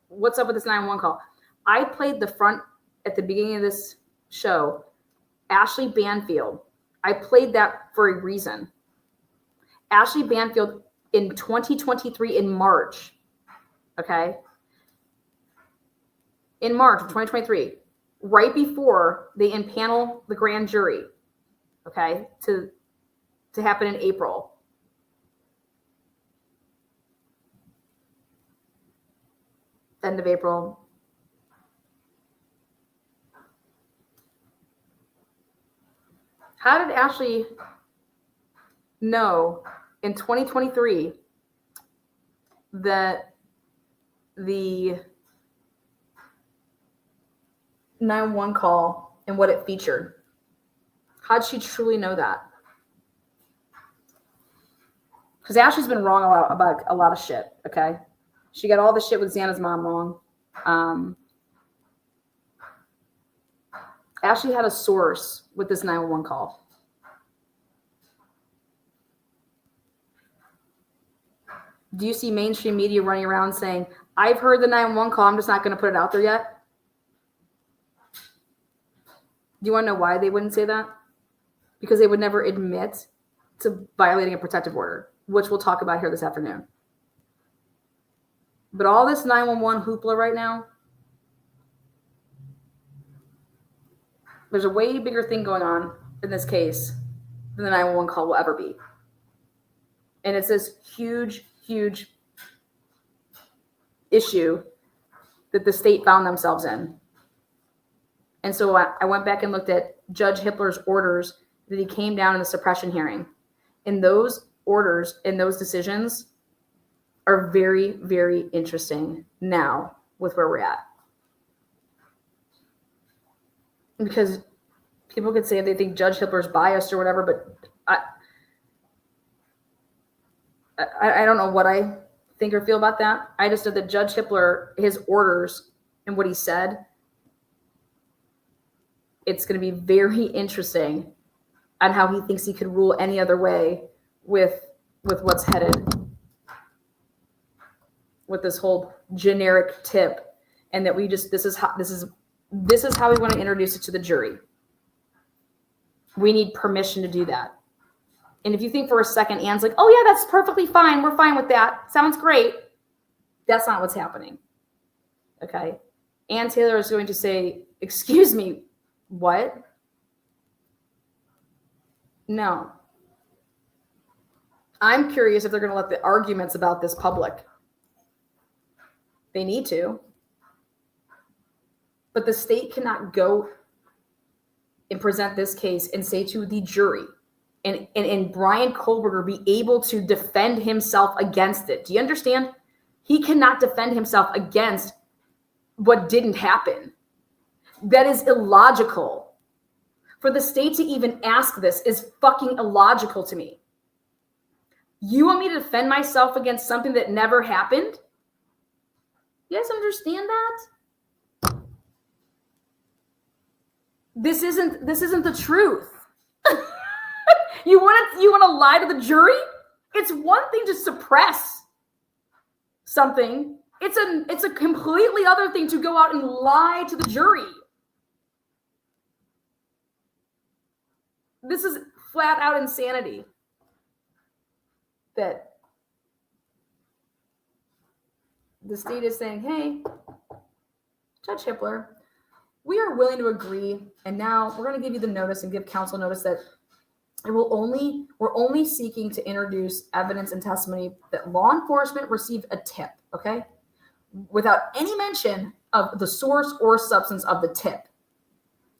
what's up with this 911 call? I played the front at the beginning of this show, Ashley Banfield. I played that for a reason. Ashley Banfield in 2023 in March, okay? In March of 2023, right before they impanel the grand jury, okay, to happen in April. End of April. How did Ashley know in 2023 that the 911 call and what it featured? How'd she truly know that? Because Ashley's been wrong about a lot of shit, okay? She got all the shit with Xana's mom wrong. Ashley had a source with this 911 call. Do you see mainstream media running around saying, I've heard the 911 call, I'm just not going to put it out there yet? Do you want to know why they wouldn't say that? Because they would never admit to violating a protective order, which we'll talk about here this afternoon. But all this 911 hoopla right now, there's a way bigger thing going on in this case than the 911 call will ever be. And it's this huge, huge issue that the state found themselves in. And so I went back and looked at Judge Hippler's orders that he came down in the suppression hearing. And those orders and those decisions are very, very interesting now with where we're at. Because people could say they think Judge Hippler's biased or whatever, but I don't know what I think or feel about that. I just know that Judge Hippler, his orders and what he said it's going to be very interesting on how he thinks he could rule any other way with what's headed with this whole generic tip, and that this is how we want to introduce it to the jury. We need permission to do that. And if you think for a second Anne's like, oh yeah, that's perfectly fine, we're fine with that, sounds great, that's not what's happening. Okay? Ann Taylor is going to say, excuse me, what? No. I'm curious if they're going to let the arguments about this public. They need to. But the state cannot go and present this case and say to the jury, and Bryan Kohberger be able to defend himself against it. Do you understand? He cannot defend himself against what didn't happen. That is illogical. For the state to even ask this is fucking illogical to me. You want me to defend myself against something that never happened? You guys understand that? This isn't the truth. You want to lie to the jury? It's one thing to suppress something. It's a completely other thing to go out and lie to the jury. This is flat out insanity. That the state is saying, hey, Judge Hippler, we are willing to agree, and now we're going to give you the notice and give counsel notice that we're only seeking to introduce evidence and testimony that law enforcement received a tip, okay? Without any mention of the source or substance of the tip.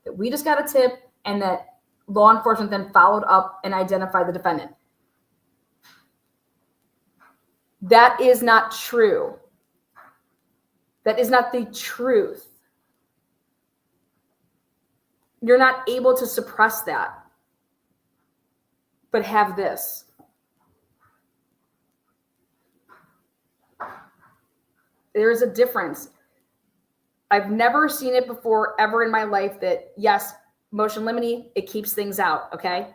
That we just got a tip and that law enforcement then followed up and identified the defendant. That is not true. That is not the truth. You're not able to suppress that. But have this. There is a difference. I've never seen it before ever in my life that, yes, motion limine, it keeps things out, okay?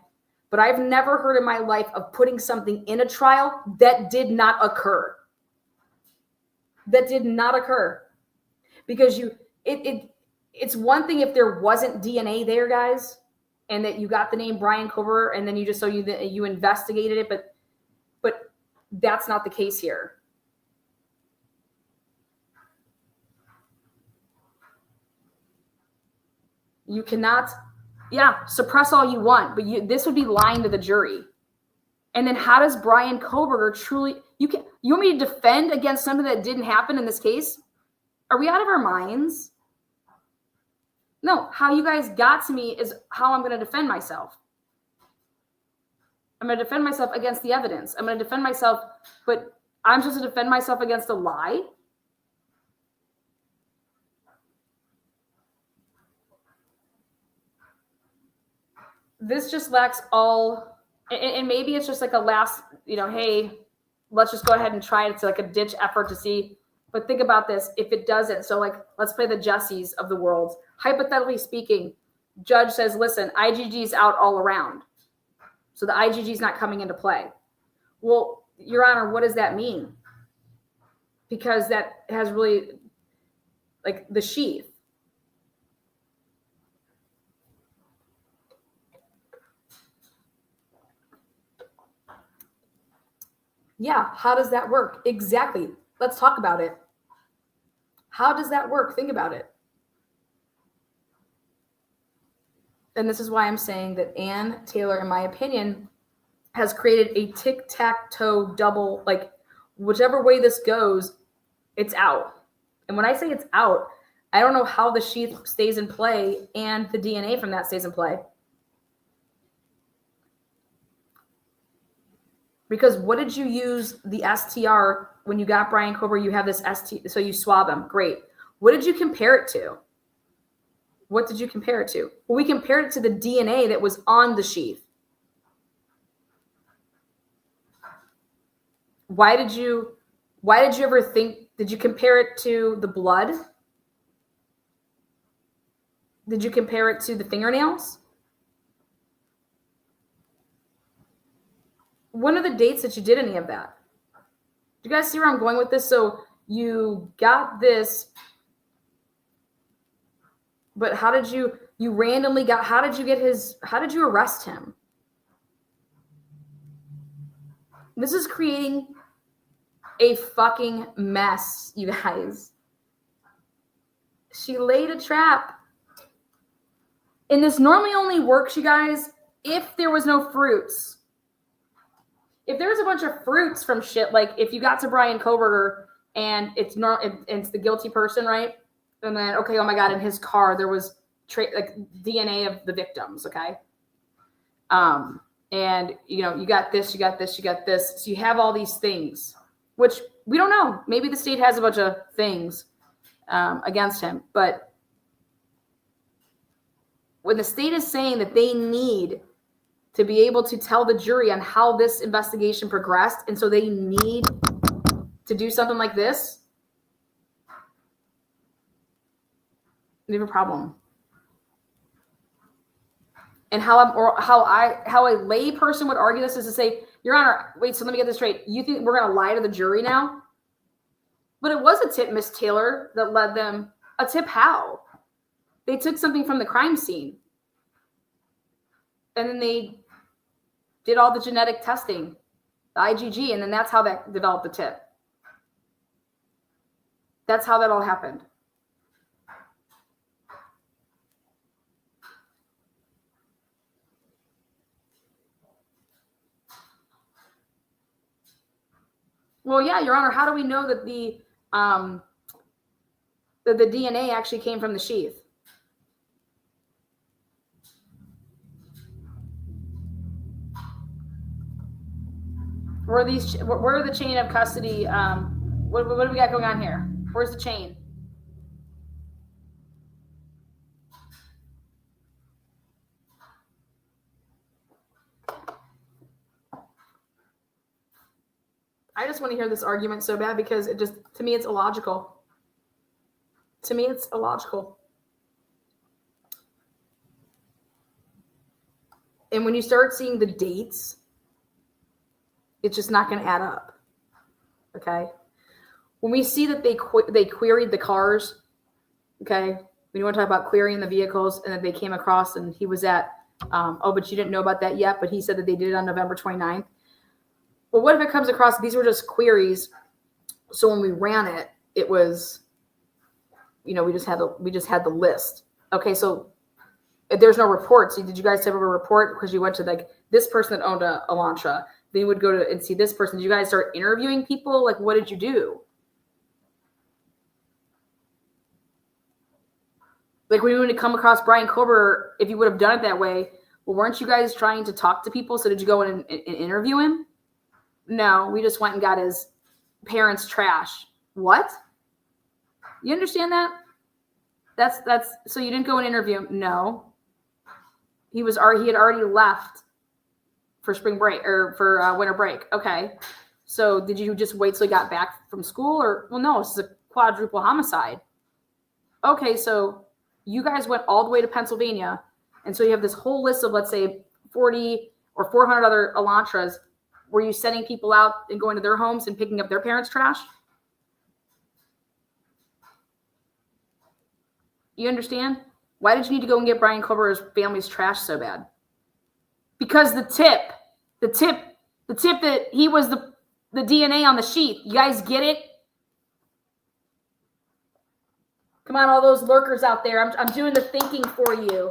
But I've never heard in my life of putting something in a trial that did not occur. That did not occur. Because it's one thing if there wasn't DNA there, guys, and that you got the name Bryan Kohberger and then you investigated it, but that's not the case here. You cannot, suppress all you want, but this would be lying to the jury. And then how does Bryan Kohberger truly, you want me to defend against something that didn't happen in this case? Are we out of our minds? No, how you guys got to me is how I'm going to defend myself. I'm going to defend myself against the evidence. I'm going to defend myself, but I'm supposed to defend myself against a lie? This just lacks all, and maybe it's just like a last, hey, let's just go ahead and try it. It's like a ditch effort to see. But think about this. If it doesn't, so like, let's play the Jessies of the world. Hypothetically speaking, judge says, listen, IgG is out all around. So the IgG is not coming into play. Well, Your Honor, what does that mean? Because that has really, like, the sheath. Yeah, how does that work? Exactly. Let's talk about it. How does that work? Think about it. And this is why I'm saying that Ann Taylor, in my opinion, has created a tic-tac-toe double, like whichever way this goes, it's out. And when I say it's out, I don't know how the sheath stays in play and the DNA from that stays in play. Because what did you use the STR when you got Bryan Kohberger? You have this ST, so you swab him. Great. What did you compare it to? What did you compare it to? Well, we compared it to the DNA that was on the sheath. Why did you ever think, did you compare it to the blood? Did you compare it to the fingernails? When are the dates that you did any of that? Do you guys see where I'm going with this? So you got this, but how did you randomly got, how did you arrest him? This is creating a fucking mess, you guys. She laid a trap. And this normally only works, you guys, if there was no fruits. If there was a bunch of fruits from shit, like if you got to Bryan Kohberger and it's the guilty person, right? And then, okay, oh my God, in his car, there was like DNA of the victims, okay? And, you know, you got this, you got this, you got this. So you have all these things, which we don't know. Maybe the state has a bunch of things against him. But when the state is saying that they need to be able to tell the jury on how this investigation progressed, and so they need to do something like this, we have a problem. And how a lay person would argue this is to say, Your Honor, wait, so let me get this straight. You think we're going to lie to the jury now? But it was a tip, Miss Taylor, that led them. A tip how? They took something from the crime scene. And then they did all the genetic testing, the IgG, and then that's how that developed the tip. That's how that all happened. Well, yeah, Your Honor, how do we know that the DNA actually came from the sheath? Where are the chain of custody? What do we got going on here? Where's the chain? I just want to hear this argument so bad because it just, to me, it's illogical. To me, it's illogical. And when you start seeing the dates, it's just not going to add up. Okay? When we see that they queried the cars, okay? We want to talk about querying the vehicles and that they came across and he was at, but you didn't know about that yet, but he said that they did it on November 29th. But what if it comes across, these were just queries. So when we ran it, it was, you know, we just had the list. Okay, so if there's no reports, did you guys have a report? Because you went to like this person that owned a Elantra. Then you would go to and see this person. Did you guys start interviewing people? Like, what did you do? Like when you would come across Bryan Kohberger, if you would have done it that way, well, weren't you guys trying to talk to people? So did you go in and interview him? No, we just went and got his parents' trash. What? You understand that? That's so you didn't go and interview him? No. He had already left for spring break or for winter break. Okay. So did you just wait till he got back from school or, well, no, this is a quadruple homicide. Okay. So you guys went all the way to Pennsylvania. And so you have this whole list of, let's say 40 or 400 other Elantras. Were you sending people out and going to their homes and picking up their parents' trash? You understand? Why did you need to go and get Bryan Kohberger's family's trash so bad? Because the tip that he was the DNA on the sheath. You guys get it? Come on, all those lurkers out there. I'm doing the thinking for you.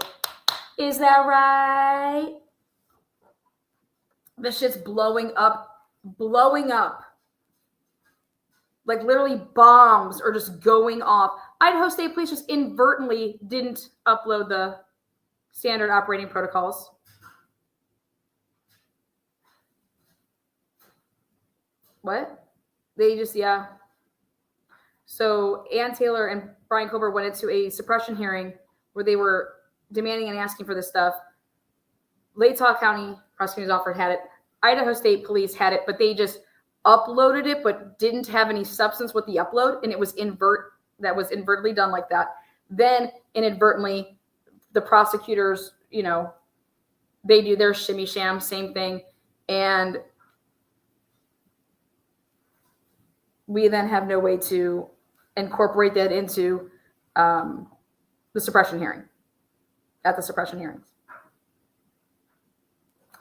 Is that right? This shit's blowing up. Like literally bombs are just going off. Idaho State Police just inadvertently didn't upload the standard operating protocols. What? They just, yeah. So Ann Taylor and Bryan Kohberger went into a suppression hearing where they were demanding and asking for this stuff. Latah County Prosecutor's Office had it. Idaho State Police had it, but they just uploaded it, but didn't have any substance with the upload, and it was inadvertently done like that. Then inadvertently, the prosecutors, you know, they do their shimmy sham, same thing. And we then have no way to incorporate that into the suppression hearing, at the suppression hearings.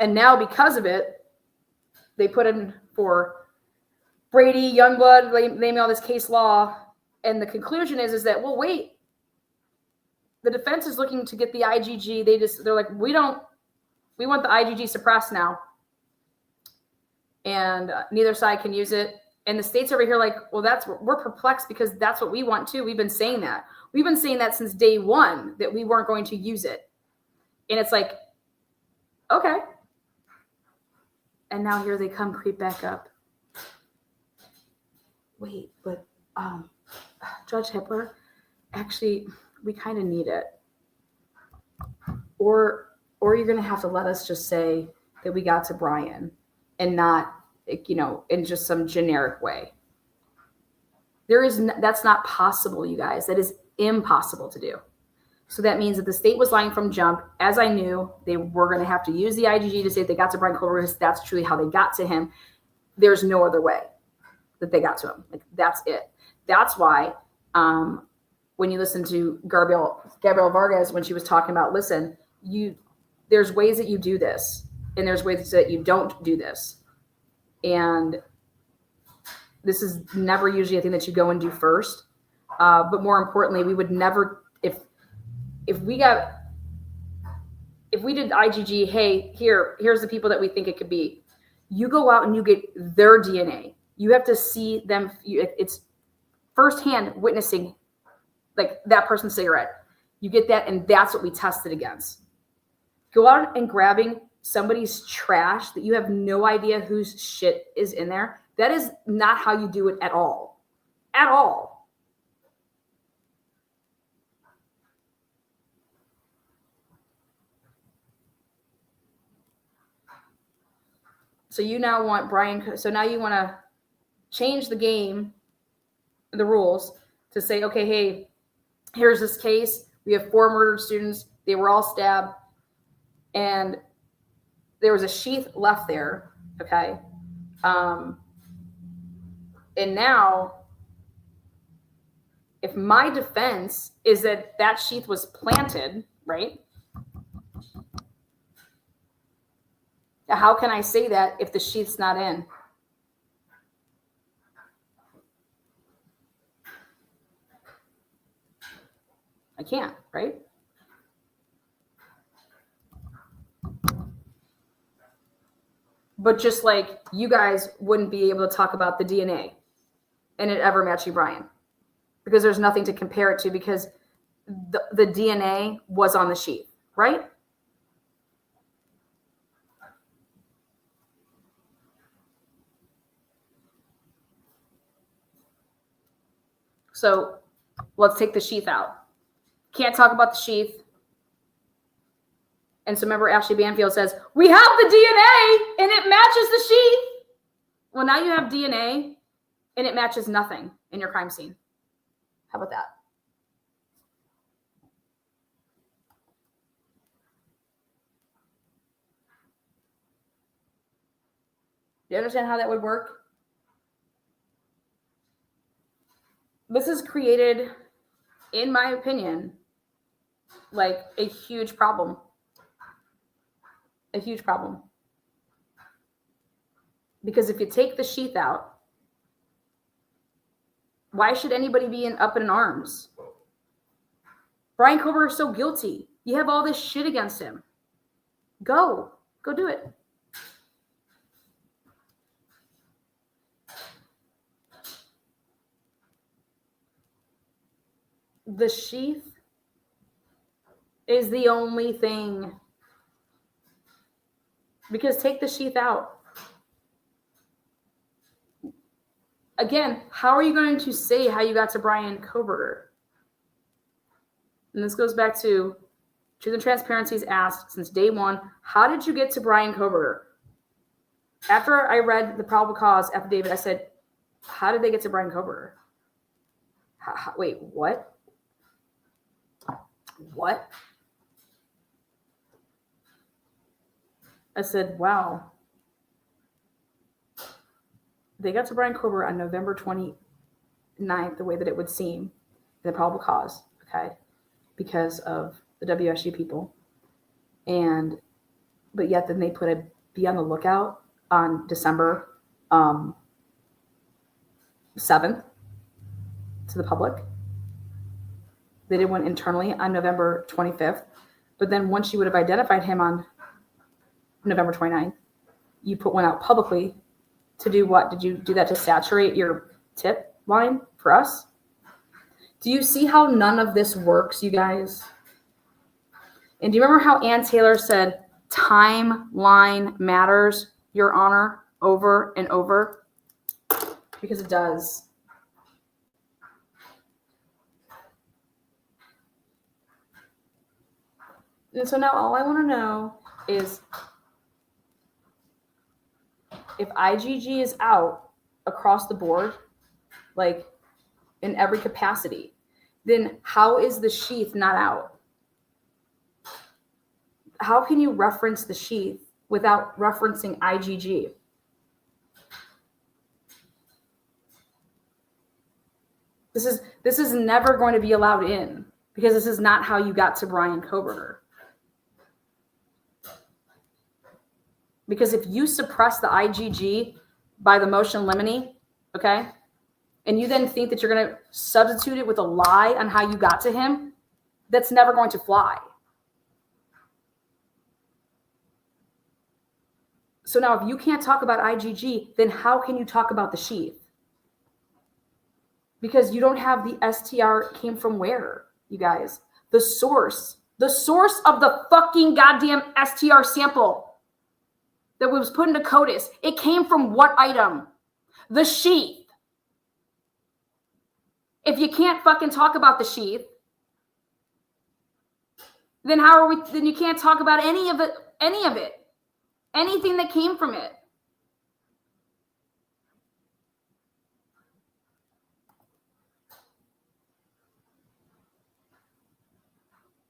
And now because of it, they put in for Brady, Youngblood, they made all this case law. And the conclusion is that, well, wait, the defense is looking to get the IGG. They're like, we want the IGG suppressed now. And neither side can use it. And the state's over here like, well, we're perplexed because that's what we want too. We've been saying that. We've been saying that since day one, that we weren't going to use it. And it's like, okay. And now here they come creep back up. Wait, but Judge Hippler, actually, we kind of need it. Or you're going to have to let us just say that we got to Bryan and not, you know, in just some generic way. That's not possible, you guys. That is impossible to do. So that means that the state was lying from jump. As I knew, they were going to have to use the IGG to say that they got to Bryan Kohberger because that's truly how they got to him. There's no other way that they got to him. Like, that's it. That's why when you listen to Gabrielle Vargas, when she was talking about, listen, there's ways that you do this, and there's ways that you don't do this. And this is never usually a thing that you go and do first. But more importantly, we would never, if we did IGG, hey, here's the people that we think it could be. You go out and you get their DNA. You have to see them. It's firsthand witnessing, like, that person's cigarette. You get that, and that's what we tested against. Go out and grabbing somebody's trash that you have no idea whose shit is in there. That is not how you do it at all. At all. So you now want so now you want to change the game, the rules, to say, okay, hey, here's this case. We have 4 murdered students. They were all stabbed. And there was a sheath left there, okay? And now, if my defense is that that sheath was planted, right? How can I say that if the sheath's not in? I can't, right? But just like you guys wouldn't be able to talk about the DNA and it ever matching Bryan, because there's nothing to compare it to, because the DNA was on the sheath, right? So let's take the sheath out. Can't talk about the sheath. And so remember, Ashley Banfield says, we have the DNA and it matches the sheath. Well, now you have DNA and it matches nothing in your crime scene. How about that? Do you understand how that would work? This has created, in my opinion, like a huge problem. A huge problem. Because if you take the sheath out, why should anybody be up in arms? Bryan Kohberger is so guilty. You have all this shit against him. Go do it. The sheath is the only thing. Because take the sheath out. Again, how are you going to say how you got to Bryan Kohberger? And this goes back to Truth and Transparency's asked since day one, how did you get to Bryan Kohberger? After I read the probable cause affidavit, I said, how did they get to Bryan Kohberger? Wait, what? What? I said, wow. They got to Bryan Kohberger on November 29th, the way that it would seem, the probable cause, okay, because of the WSU people. But yet then they put a be on the lookout on December 7th to the public. They did one internally on November 25th. But then once you would have identified him on November 29th, you put one out publicly to do what? Did you do that to saturate your tip line for us? Do you see how none of this works, you guys? And do you remember how Ann Taylor said, timeline matters, Your Honor, over and over? Because it does. And so now all I want to know is if IGG is out across the board, like in every capacity, then how is the sheath not out? How can you reference the sheath without referencing IGG? This is never going to be allowed in because this is not how you got to Bryan Kohberger. Because if you suppress the IGG by the motion limine, okay, and you then think that you're going to substitute it with a lie on how you got to him, that's never going to fly. So now if you can't talk about IGG, then how can you talk about the sheath? Because you don't have the STR came from where, you guys? The source of the fucking goddamn STR sample that was put into CODIS, it came from what item? The sheath. If you can't fucking talk about the sheath, then then you can't talk about any of it, anything that came from it.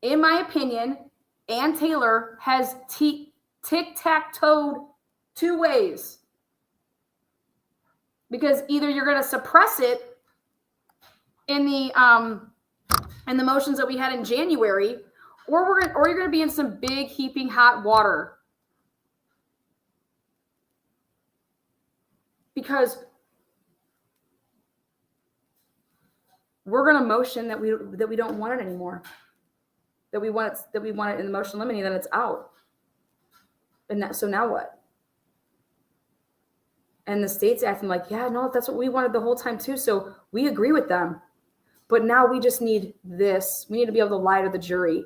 In my opinion, Ann Taylor has tic-tac-toed two ways. Because either you're going to suppress it in the motions that we had in January, or you're going to be in some big heaping hot water. Because we're going to motion that we don't want it anymore. That we want it in the motion limine, then it's out. And so now what? And the state's acting like, yeah, no, that's what we wanted the whole time too. So we agree with them. But now we just need this. We need to be able to lie to the jury.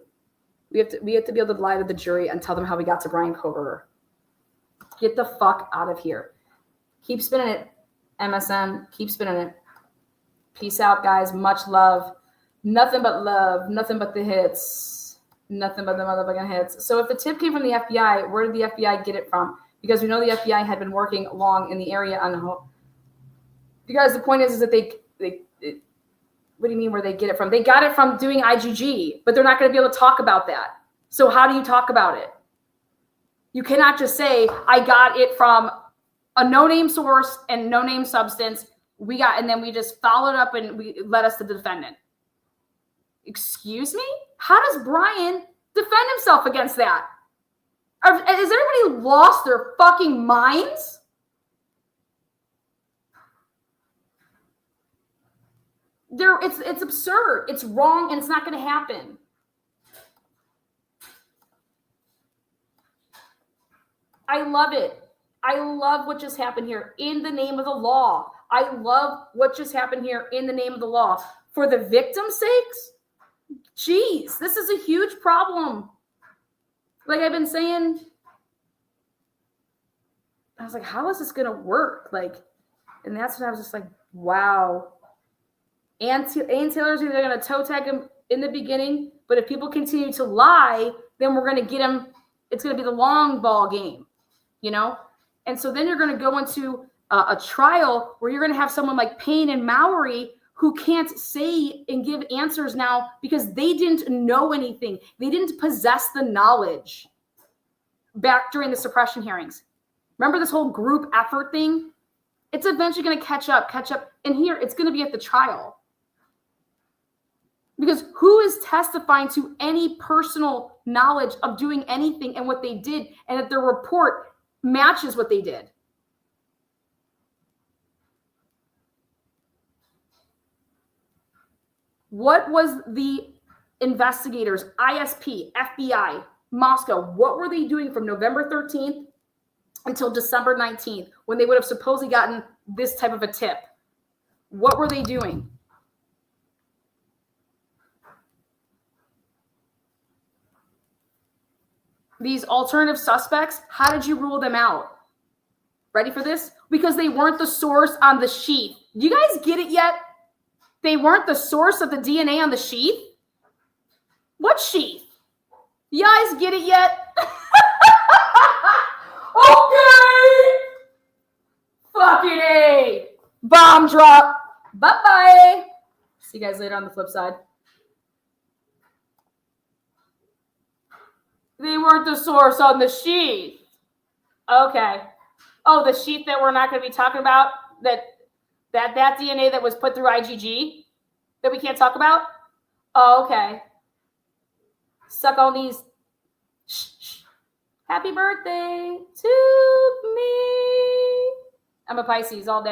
We have to be able to lie to the jury and tell them how we got to Bryan Kohberger. Get the fuck out of here. Keep spinning it, MSN. Keep spinning it. Peace out, guys. Much love. Nothing but love. Nothing but the hits. Nothing but the motherfucking hits. So if the tip came from the FBI, where did the FBI get it from? Because we know the FBI had been working along in the area on the whole. Because the point is that they what do you mean where they get it from? They got it from doing IGG, but they're not going to be able to talk about that. So how do you talk about it? You cannot just say, I got it from a no-name source and no-name substance. And then we just followed up and we led us to the defendant. Excuse me? How does Bryan defend himself against that? Has everybody lost their fucking minds? It's absurd. It's wrong, and it's not going to happen. I love it. I love what just happened here in the name of the law. I love what just happened here in the name of the law. For the victim's sakes, geez, this is a huge problem. Like I've been saying, I was like, how is this going to work? And that's when I was just like, wow. Ann Taylor's either going to toe tag him in the beginning, but if people continue to lie, then we're going to get him. It's going to be the long ball game, you know? And so then you're going to go into a trial where you're going to have someone like Payne and Mowry who can't say and give answers now because they didn't know anything. They didn't possess the knowledge. back during the suppression hearings. Remember this whole group effort thing? It's eventually going to catch up. And here, it's going to be at the trial. Because who is testifying to any personal knowledge of doing anything and what they did, and that their report matches what they did? What was the investigators, ISP, FBI, Moscow, what were they doing from November 13th until December 19th when they would have supposedly gotten this type of a tip? What were they doing? These alternative suspects, how did you rule them out? Ready for this? Because they weren't the source on the sheet. Do you guys get it yet? They weren't the source of the DNA on the sheath? What sheath? You guys get it yet? Okay. Fucking A. Bomb drop. Bye-bye. See you guys later on the flip side. They weren't the source on the sheath. Okay. Oh, the sheath that we're not going to be talking about? That DNA that was put through IgG that we can't talk about? Oh, okay. Suck on these. Shh. Happy birthday to me. I'm a Pisces all day.